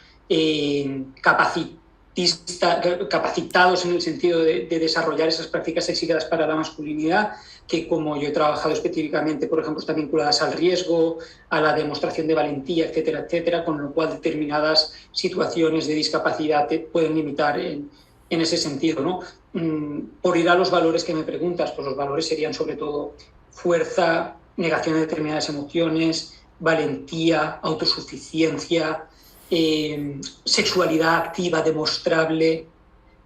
capacitados en el sentido de desarrollar esas prácticas exigidas para la masculinidad, que como yo he trabajado específicamente, por ejemplo, están vinculadas al riesgo, a la demostración de valentía, etcétera, etcétera, con lo cual determinadas situaciones de discapacidad te pueden limitar en ese sentido, ¿no? Por ir a los valores que me preguntas, pues los valores serían sobre todo fuerza, negación de determinadas emociones, valentía, autosuficiencia, sexualidad activa, demostrable,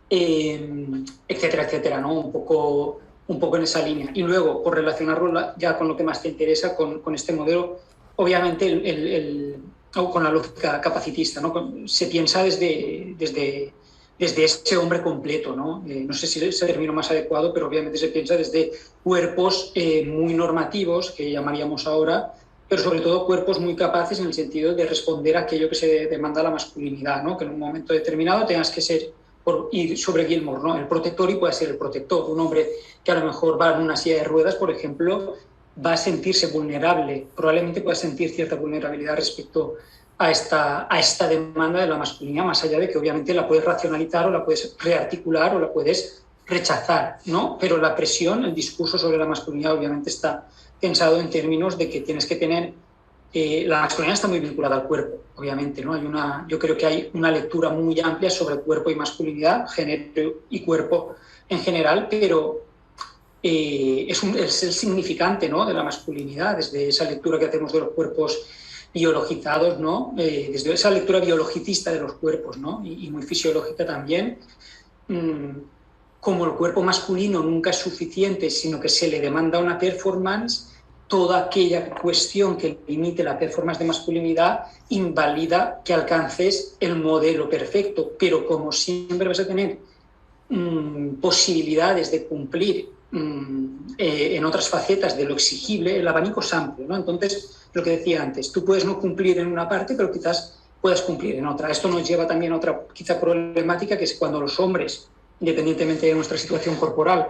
etcétera, etcétera, ¿no? Un poco en esa línea. Y luego, por relacionarlo ya con lo que más te interesa, con este modelo, obviamente con la lógica capacitista, ¿no? Se piensa desde ese hombre completo, ¿no? No sé si es el término más adecuado, pero obviamente se piensa desde cuerpos muy normativos, que llamaríamos ahora, pero sobre todo cuerpos muy capaces en el sentido de responder a aquello que se demanda a la masculinidad, ¿no? Que en un momento determinado tengas que ser, y sobre Gilmore, ¿no? El protector, y puede ser el protector. Un hombre que a lo mejor va en una silla de ruedas, por ejemplo, va a sentirse vulnerable, probablemente pueda sentir cierta vulnerabilidad respecto a esta demanda de la masculinidad, más allá de que obviamente la puedes racionalizar o la puedes rearticular o la puedes rechazar, ¿no? Pero la presión, el discurso sobre la masculinidad obviamente está pensado en términos de que tienes que tener la masculinidad está muy vinculada al cuerpo, obviamente, ¿no? Yo creo que hay una lectura muy amplia sobre cuerpo y masculinidad, género y cuerpo en general, pero es el significante, ¿no?, de la masculinidad, desde esa lectura que hacemos de los cuerpos biologizados, ¿no? Desde esa lectura biologicista de los cuerpos, ¿no? y muy fisiológica también. Como el cuerpo masculino nunca es suficiente, sino que se le demanda una performance, toda aquella cuestión que limite la performance de masculinidad invalida que alcances el modelo perfecto, pero como siempre vas a tener posibilidades de cumplir en otras facetas de lo exigible, el abanico es amplio, ¿no? Entonces, lo que decía antes, tú puedes no cumplir en una parte, pero quizás puedas cumplir en otra. Esto nos lleva también a otra quizá problemática, que es cuando los hombres, independientemente de nuestra situación corporal,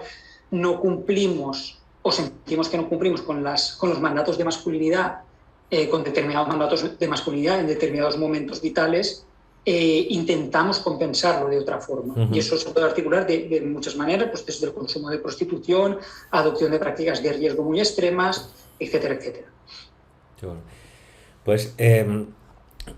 no cumplimos o sentimos que no cumplimos con los mandatos de masculinidad, con determinados mandatos de masculinidad en determinados momentos vitales, intentamos compensarlo de otra forma. Y eso se puede articular de muchas maneras, pues desde el consumo de prostitución, adopción de prácticas de riesgo muy extremas, etcétera, etcétera. Pues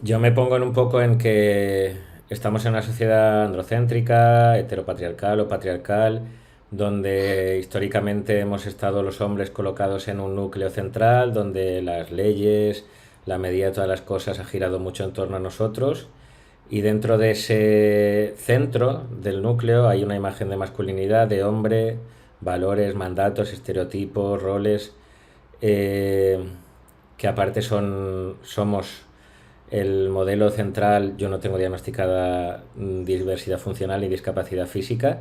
yo me pongo un poco en que estamos en una sociedad androcéntrica, heteropatriarcal o patriarcal, donde históricamente hemos estado los hombres colocados en un núcleo central, donde las leyes, la medida de todas las cosas ha girado mucho en torno a nosotros, y dentro de ese centro del núcleo hay una imagen de masculinidad, de hombre, valores, mandatos, estereotipos, roles, que aparte somos el modelo central. Yo no tengo diagnosticada diversidad funcional ni discapacidad física,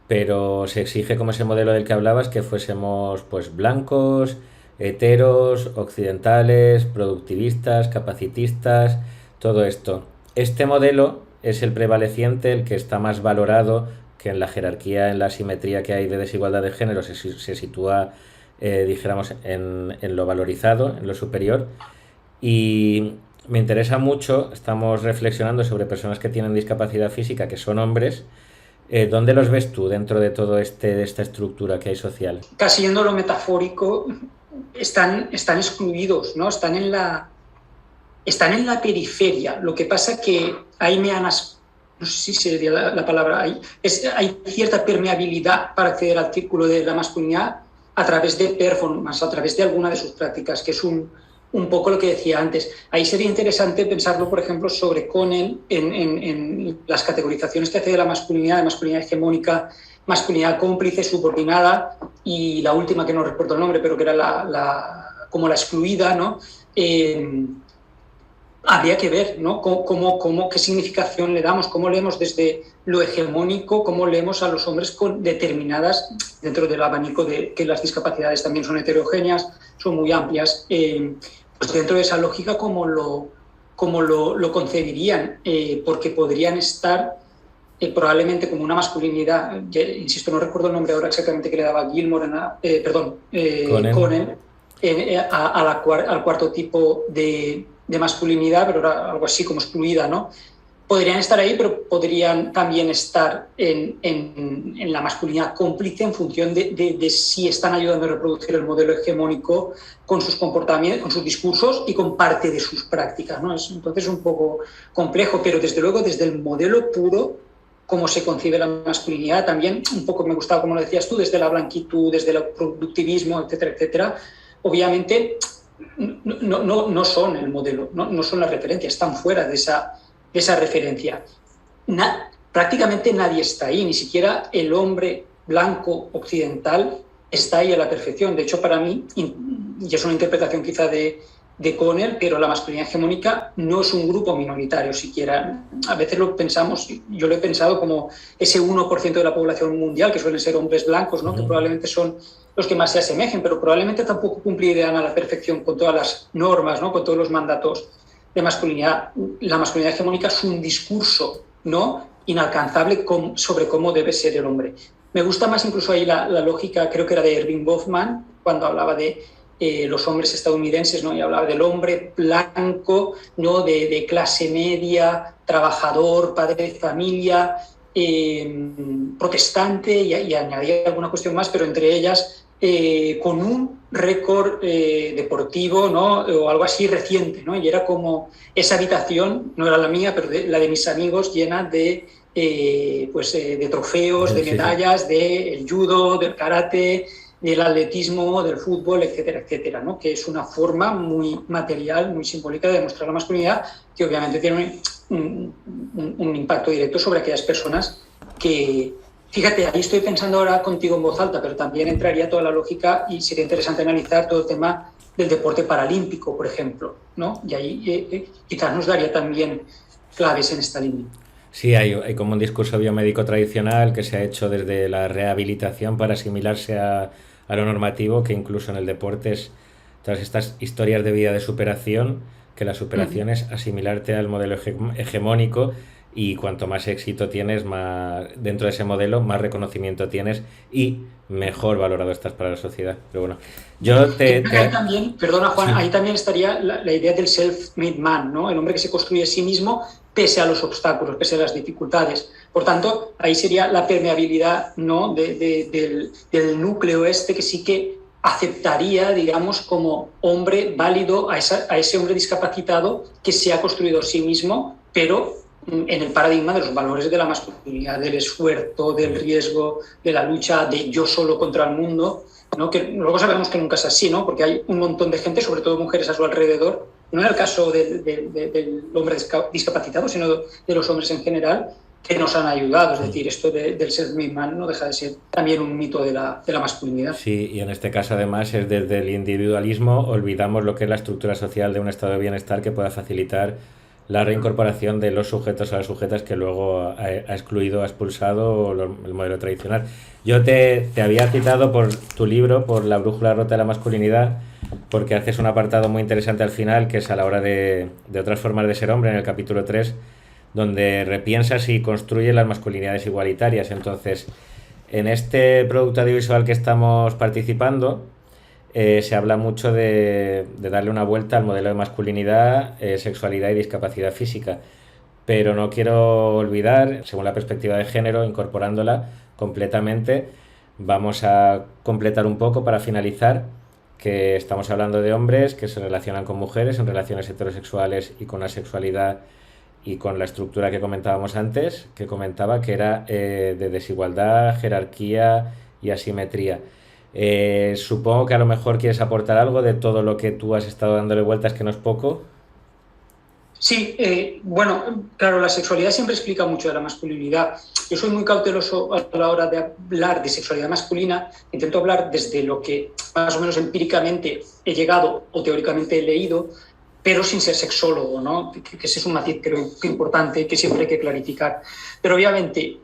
pero se exige, como ese modelo del que hablabas, que fuésemos pues blancos, heteros, occidentales, productivistas, capacitistas, todo esto. Este modelo es el prevaleciente, el que está más valorado, que en la jerarquía, en la asimetría que hay de desigualdad de género, se sitúa, dijéramos, en lo valorizado, en lo superior. Y me interesa mucho, estamos reflexionando sobre personas que tienen discapacidad física, que son hombres. ¿Dónde los ves tú dentro de todo de esta estructura que hay social? Casi yendo a lo metafórico, están excluidos, ¿no? Están en la periferia. Lo que pasa que hay no sé si sería la palabra, hay cierta permeabilidad para acceder al círculo de la masculinidad a través de performance, a través de alguna de sus prácticas, que es un poco lo que decía antes. Ahí sería interesante pensarlo, por ejemplo, sobre Connell en las categorizaciones que hace de masculinidad hegemónica, masculinidad cómplice, subordinada, y la última, que no recuerdo el nombre, pero que era como la excluida, ¿no? Habría que ver, ¿no? Qué significación le damos, cómo leemos desde lo hegemónico, cómo leemos a los hombres con determinadas, dentro del abanico de que las discapacidades también son heterogéneas, son muy amplias, pues dentro de esa lógica, cómo lo concebirían, porque podrían estar probablemente como una masculinidad, insisto, no recuerdo el nombre ahora exactamente que le daba Gilmore, Connell, al cuarto tipo de masculinidad, pero era algo así como excluida, ¿no? Podrían estar ahí, pero podrían también estar en la masculinidad cómplice en función de si están ayudando a reproducir el modelo hegemónico con sus comportamientos, con sus discursos y con parte de sus prácticas, ¿no? Entonces es un poco complejo, pero desde luego desde el modelo puro, cómo se concibe la masculinidad, también un poco me gustaba, como lo decías tú, desde la blanquitud, desde el productivismo, etcétera, etcétera. Obviamente no son el modelo, no son la referencia, están fuera de esa referencia. Prácticamente nadie está ahí, ni siquiera el hombre blanco occidental está ahí a la perfección. De hecho, para mí, y es una interpretación quizá de Connell, pero la masculinidad hegemónica no es un grupo minoritario siquiera. A veces lo pensamos, yo lo he pensado como ese 1% de la población mundial, que suelen ser hombres blancos, ¿no? Que probablemente son los que más se asemejen, pero probablemente tampoco cumplirían a la perfección con todas las normas, ¿no? Con todos los mandatos de masculinidad. La masculinidad hegemónica es un discurso, ¿no?, inalcanzable sobre cómo debe ser el hombre. Me gusta más incluso ahí la lógica, creo que era de Erving Goffman, cuando hablaba de los hombres estadounidenses, ¿no? Y hablaba del hombre blanco, ¿no?, de clase media, trabajador, padre de familia, protestante, y añadía alguna cuestión más, pero entre ellas con un récord deportivo, ¿no? O algo así reciente, ¿no? Y era como esa habitación, no era la mía, pero la de mis amigos, llena de trofeos, de medallas, del judo, del karate, del atletismo, del fútbol, etcétera, etcétera, ¿no? Que es una forma muy material, muy simbólica de demostrar la masculinidad, que obviamente tiene un impacto directo sobre aquellas personas que, fíjate, ahí estoy pensando ahora contigo en voz alta, pero también entraría toda la lógica y sería interesante analizar todo el tema del deporte paralímpico, por ejemplo, ¿no? Y ahí quizás nos daría también claves en esta línea. Sí, hay como un discurso biomédico tradicional que se ha hecho desde la rehabilitación para asimilarse a lo normativo, que incluso en el deporte es todas estas historias de vida de superación, que la superación es asimilarte al modelo hegemónico, y cuanto más éxito tienes, más dentro de ese modelo, más reconocimiento tienes y mejor valorado estás para la sociedad. Pero bueno, Ahí también, perdona Juan, ahí también estaría la idea del self-made man, ¿no? El hombre que se construye a sí mismo pese a los obstáculos, pese a las dificultades. Por tanto, ahí sería la permeabilidad, ¿no? del núcleo que sí que aceptaría, digamos, como hombre válido a ese hombre discapacitado que se ha construido a sí mismo, pero en el paradigma de los valores de la masculinidad, del esfuerzo, del riesgo, de la lucha, de yo solo contra el mundo, ¿no? Que luego sabemos que nunca es así, ¿no? Porque hay un montón de gente, sobre todo mujeres a su alrededor, no en el caso del hombre discapacitado, sino de los hombres en general, que nos han ayudado. Es decir, esto del self-made man no deja de ser también un mito de la masculinidad. Sí, y en este caso además es desde el individualismo, olvidamos lo que es la estructura social de un estado de bienestar que pueda facilitar la reincorporación de los sujetos a las sujetas que luego ha excluido, ha expulsado el modelo tradicional. Yo te había citado por tu libro, por La brújula rota de la masculinidad, porque haces un apartado muy interesante al final, que es a la hora de otras formas de ser hombre, en el capítulo 3, donde repiensas y construyes las masculinidades igualitarias. Entonces, en este producto audiovisual que estamos participando, se habla mucho de darle una vuelta al modelo de masculinidad, sexualidad y discapacidad física, pero no quiero olvidar, según la perspectiva de género, incorporándola completamente, vamos a completar un poco para finalizar, que estamos hablando de hombres que se relacionan con mujeres en relaciones heterosexuales y con la sexualidad y con la estructura que comentábamos antes, que comentaba que era de desigualdad, jerarquía y asimetría. Supongo que a lo mejor quieres aportar algo de todo lo que tú has estado dándole vueltas, que no es poco. Sí, bueno, claro, la sexualidad siempre explica mucho de la masculinidad. Yo soy muy cauteloso a la hora de hablar de sexualidad masculina. Intento hablar desde lo que más o menos empíricamente he llegado o teóricamente he leído, pero sin ser sexólogo, ¿no? Que ese es un matiz creo que importante, que siempre hay que clarificar. Pero obviamente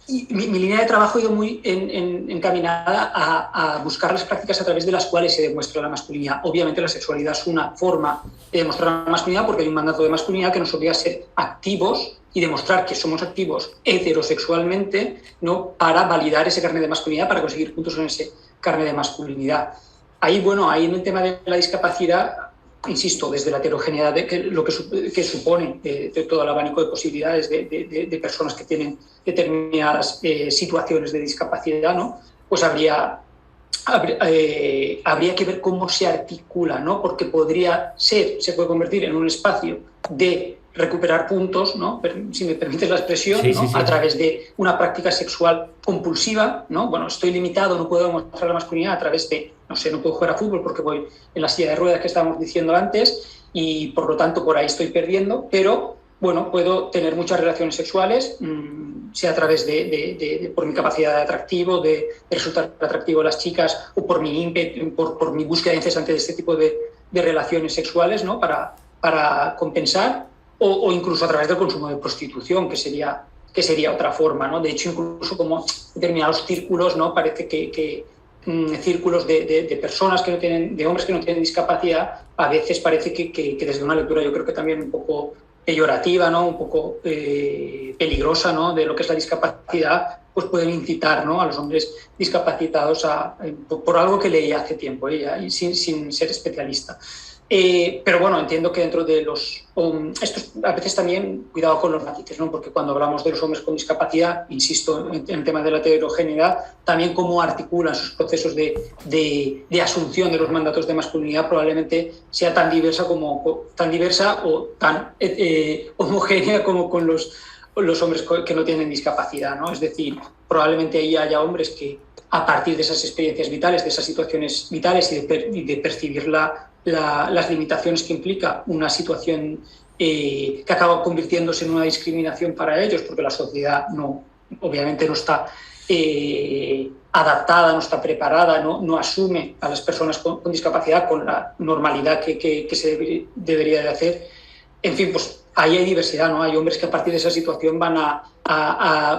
mi línea de trabajo ha ido muy encaminada a buscar las prácticas a través de las cuales se demuestra la masculinidad. Obviamente la sexualidad es una forma de demostrar la masculinidad, porque hay un mandato de masculinidad que nos obliga a ser activos y demostrar que somos activos heterosexualmente, ¿no? Para validar ese carnet de masculinidad, para conseguir puntos en ese carnet de masculinidad. Ahí, bueno, ahí en el tema de la discapacidad, insisto, desde la heterogeneidad que supone de todo el abanico de posibilidades de personas que tienen determinadas situaciones de discapacidad, ¿no? Pues habría que ver cómo se articula, ¿no? Porque se puede convertir en un espacio de recuperar puntos, ¿no? Si me permites la expresión, sí, ¿no? Sí, sí. A través de una práctica sexual compulsiva, ¿no? Bueno, estoy limitado, no puedo demostrar la masculinidad a través de, no sé, no puedo jugar a fútbol porque voy en la silla de ruedas que estábamos diciendo antes y por lo tanto por ahí estoy perdiendo, pero bueno, puedo tener muchas relaciones sexuales, sea a través por mi capacidad de atractivo, de resultar atractivo a las chicas o por mi ímpetu, por mi búsqueda incesante de este tipo de relaciones sexuales, ¿no? Para compensar. O incluso a través del consumo de prostitución, que sería otra forma, ¿no? De hecho, incluso como determinados círculos, ¿no? Parece que círculos de personas que no tienen, de hombres que no tienen discapacidad, a veces parece que desde una lectura yo creo que también un poco peyorativa, ¿no? Un poco peligrosa, ¿no? De lo que es la discapacidad, pues pueden incitar, ¿no? A los hombres discapacitados por algo que leí hace tiempo, y sin ser especialista. Pero bueno, entiendo que dentro de los... estos, a veces también, cuidado con los matices, ¿no? Porque cuando hablamos de los hombres con discapacidad, insisto en el tema de la heterogeneidad, también cómo articulan sus procesos de asunción de los mandatos de masculinidad probablemente sea tan diversa o tan homogénea como con los hombres que no tienen discapacidad, ¿no? Es decir, probablemente ahí haya hombres que a partir de esas experiencias vitales, de esas situaciones vitales y de percibir las limitaciones que implica una situación que acaba convirtiéndose en una discriminación para ellos, porque la sociedad obviamente no está adaptada, no está preparada, no asume a las personas con discapacidad con la normalidad que se debería de hacer. En fin, pues ahí hay diversidad, ¿no? Hay hombres que a partir de esa situación van a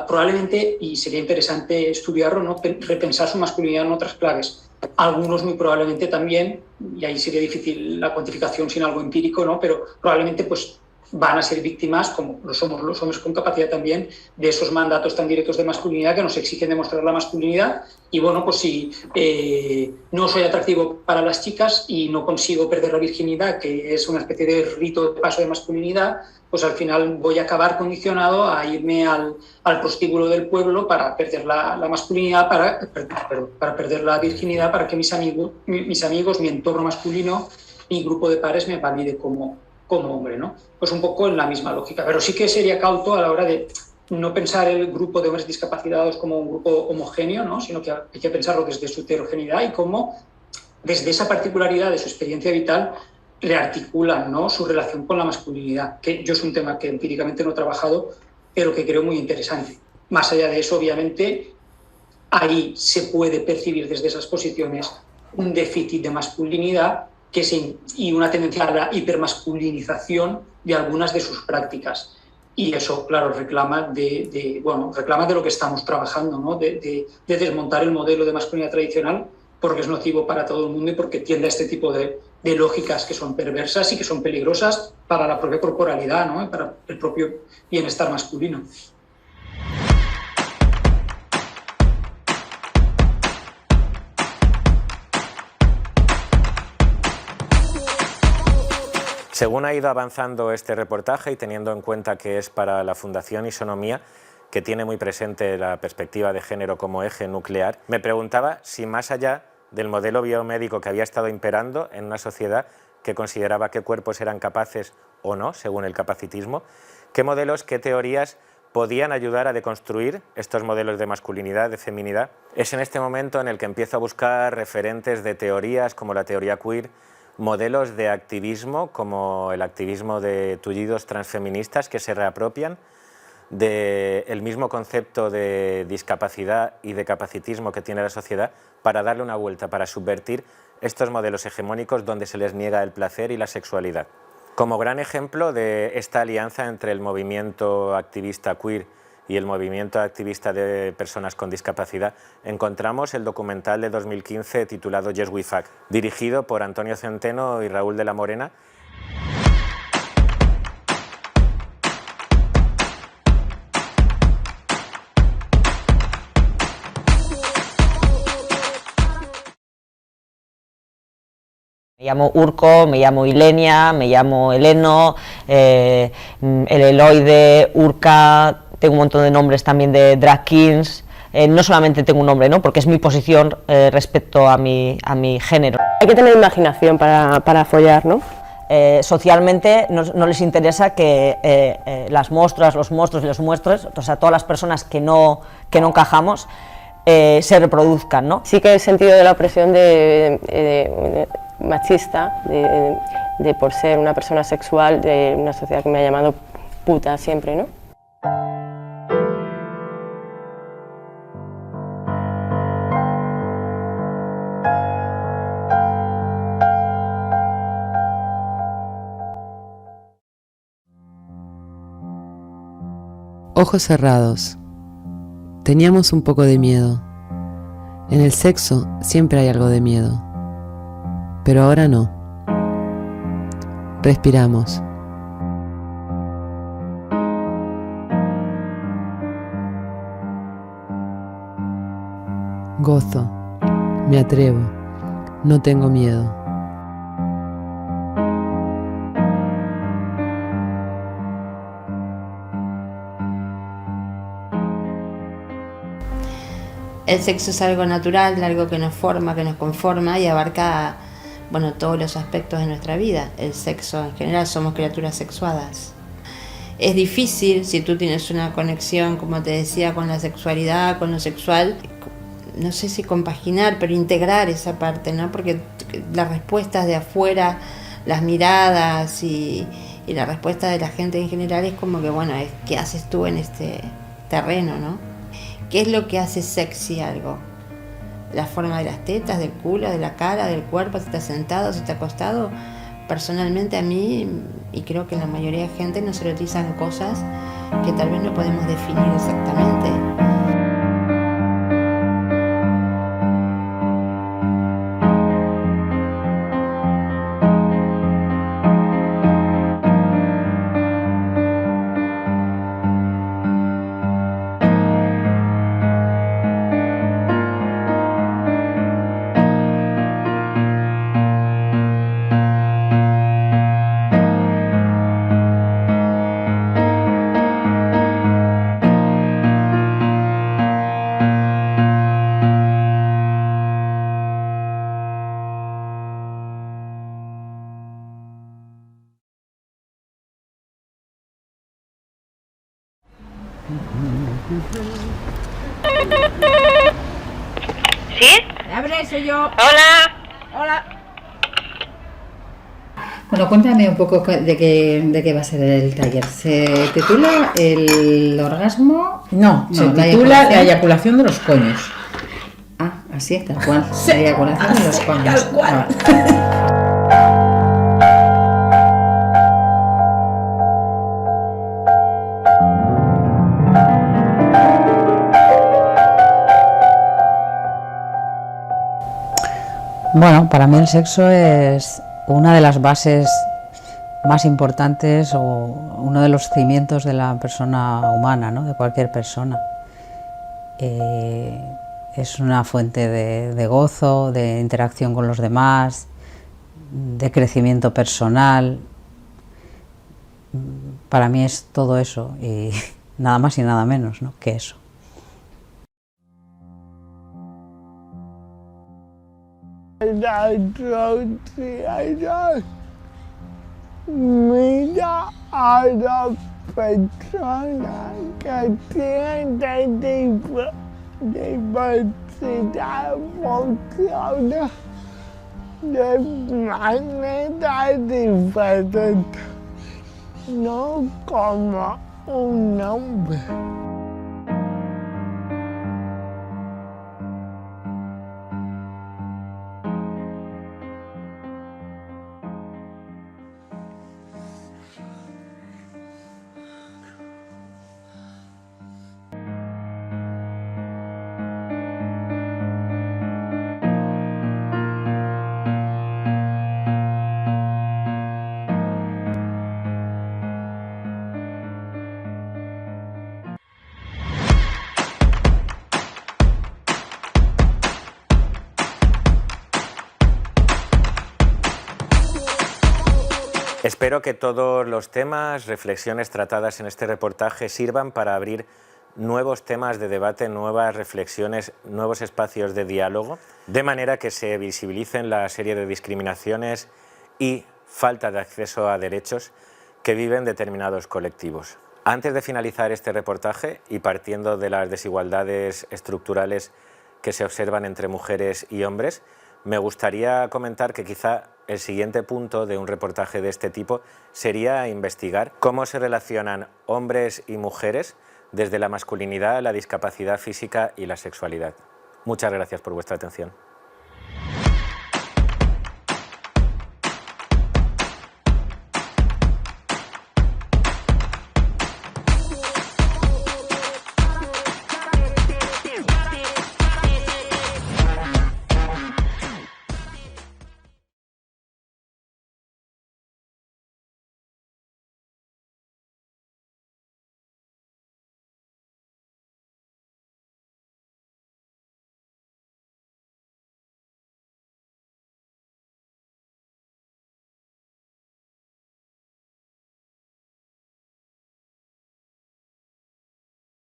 probablemente, y sería interesante estudiarlo, ¿no? Repensar su masculinidad en otras claves. Algunos muy probablemente también, y ahí sería difícil la cuantificación sin algo empírico, ¿no? Pero probablemente pues van a ser víctimas, como lo somos los hombres con capacidad también, de esos mandatos tan directos de masculinidad que nos exigen demostrar la masculinidad. Y bueno, pues si no soy atractivo para las chicas y no consigo perder la virginidad, que es una especie de rito de paso de masculinidad, pues al final voy a acabar condicionado a irme al prostíbulo del pueblo para perder la masculinidad, para perder la virginidad, para que mis amigos, mi entorno masculino, mi grupo de pares me valide como hombre, ¿no? Pues un poco en la misma lógica. Pero sí que sería cauto a la hora de no pensar el grupo de hombres discapacitados como un grupo homogéneo, ¿no? Sino que hay que pensarlo desde su heterogeneidad y cómo, desde esa particularidad de su experiencia vital, rearticulan, ¿no? Su relación con la masculinidad, que yo es un tema que empíricamente no he trabajado, pero que creo muy interesante. Más allá de eso, obviamente, ahí se puede percibir desde esas posiciones un déficit de masculinidad y una tendencia a la hipermasculinización de algunas de sus prácticas. Y eso, claro, reclama de lo que estamos trabajando, ¿no? De desmontar el modelo de masculinidad tradicional, porque es nocivo para todo el mundo y porque tiende a este tipo de lógicas que son perversas y que son peligrosas para la propia corporalidad, ¿no? Para el propio bienestar masculino. Según ha ido avanzando este reportaje y teniendo en cuenta que es para la Fundación Isonomía, que tiene muy presente la perspectiva de género como eje nuclear, me preguntaba si más allá del modelo biomédico que había estado imperando en una sociedad que consideraba qué cuerpos eran capaces o no, según el capacitismo, qué modelos, qué teorías podían ayudar a deconstruir estos modelos de masculinidad, de feminidad. Es en este momento en el que empiezo a buscar referentes de teorías como la teoría queer, modelos de activismo como el activismo de tullidos transfeministas que se reapropian del mismo concepto de discapacidad y de capacitismo que tiene la sociedad para darle una vuelta, para subvertir estos modelos hegemónicos donde se les niega el placer y la sexualidad. Como gran ejemplo de esta alianza entre el movimiento activista queer y el movimiento activista de personas con discapacidad, encontramos el documental de 2015 titulado Yes We Fuck, dirigido por Antonio Centeno y Raúl de la Morena. Me llamo Urco, me llamo Ilenia, me llamo Eleno, el Eloide, Urca, tengo un montón de nombres también de drag kings, no solamente tengo un nombre, ¿no? Porque es mi posición respecto a mi género. Hay que tener imaginación para follar, ¿no? Socialmente no les interesa que las monstruas, los monstruos y los muestros, o sea, todas las personas que no encajamos, se reproduzcan, ¿no? Sí que he sentido de la opresión machista, de por ser una persona sexual, de una sociedad que me ha llamado puta siempre, ¿no? Ojos cerrados. Teníamos un poco de miedo. En el sexo siempre hay algo de miedo. Pero ahora no. Respiramos. Gozo. Me atrevo. No tengo miedo. El sexo es algo natural, algo que nos forma, que nos conforma y abarca, bueno, todos los aspectos de nuestra vida. El sexo en general, somos criaturas sexuadas. Es difícil si tú tienes una conexión, como te decía, con la sexualidad, con lo sexual, no sé si compaginar, pero integrar esa parte, ¿no? Porque las respuestas de afuera, las miradas y la respuesta de la gente en general es como que, bueno, ¿qué haces tú en este terreno, no? ¿Qué es lo que hace sexy algo? La forma de las tetas, del culo, de la cara, del cuerpo, si está sentado, si está acostado. Personalmente a mí, y creo que la mayoría de gente, nos erotizan cosas que tal vez no podemos definir exactamente. ¿Sí? Abre, soy yo. Hola. Hola. Bueno, cuéntame un poco de qué va a ser el taller. ¿Se titula El orgasmo? No, se titula La eyaculación de los coños. Ah, así es, tal cual. La eyaculación de los coños. Tal cual. Bueno, para mí el sexo es una de las bases más importantes o uno de los cimientos de la persona humana, ¿no? De cualquier persona. Es una fuente de gozo, de interacción con los demás, de crecimiento personal. Para mí es todo eso y nada más y nada menos, ¿no? Que eso. Mira a la persona que tiene diversidad emocional de manera diferente, no como un hombre. Espero que todos los temas, reflexiones tratadas en este reportaje sirvan para abrir nuevos temas de debate, nuevas reflexiones, nuevos espacios de diálogo, de manera que se visibilicen la serie de discriminaciones y falta de acceso a derechos que viven determinados colectivos. Antes de finalizar este reportaje y partiendo de las desigualdades estructurales que se observan entre mujeres y hombres, me gustaría comentar que quizá el siguiente punto de un reportaje de este tipo sería investigar cómo se relacionan hombres y mujeres desde la masculinidad, la discapacidad física y la sexualidad. Muchas gracias por vuestra atención.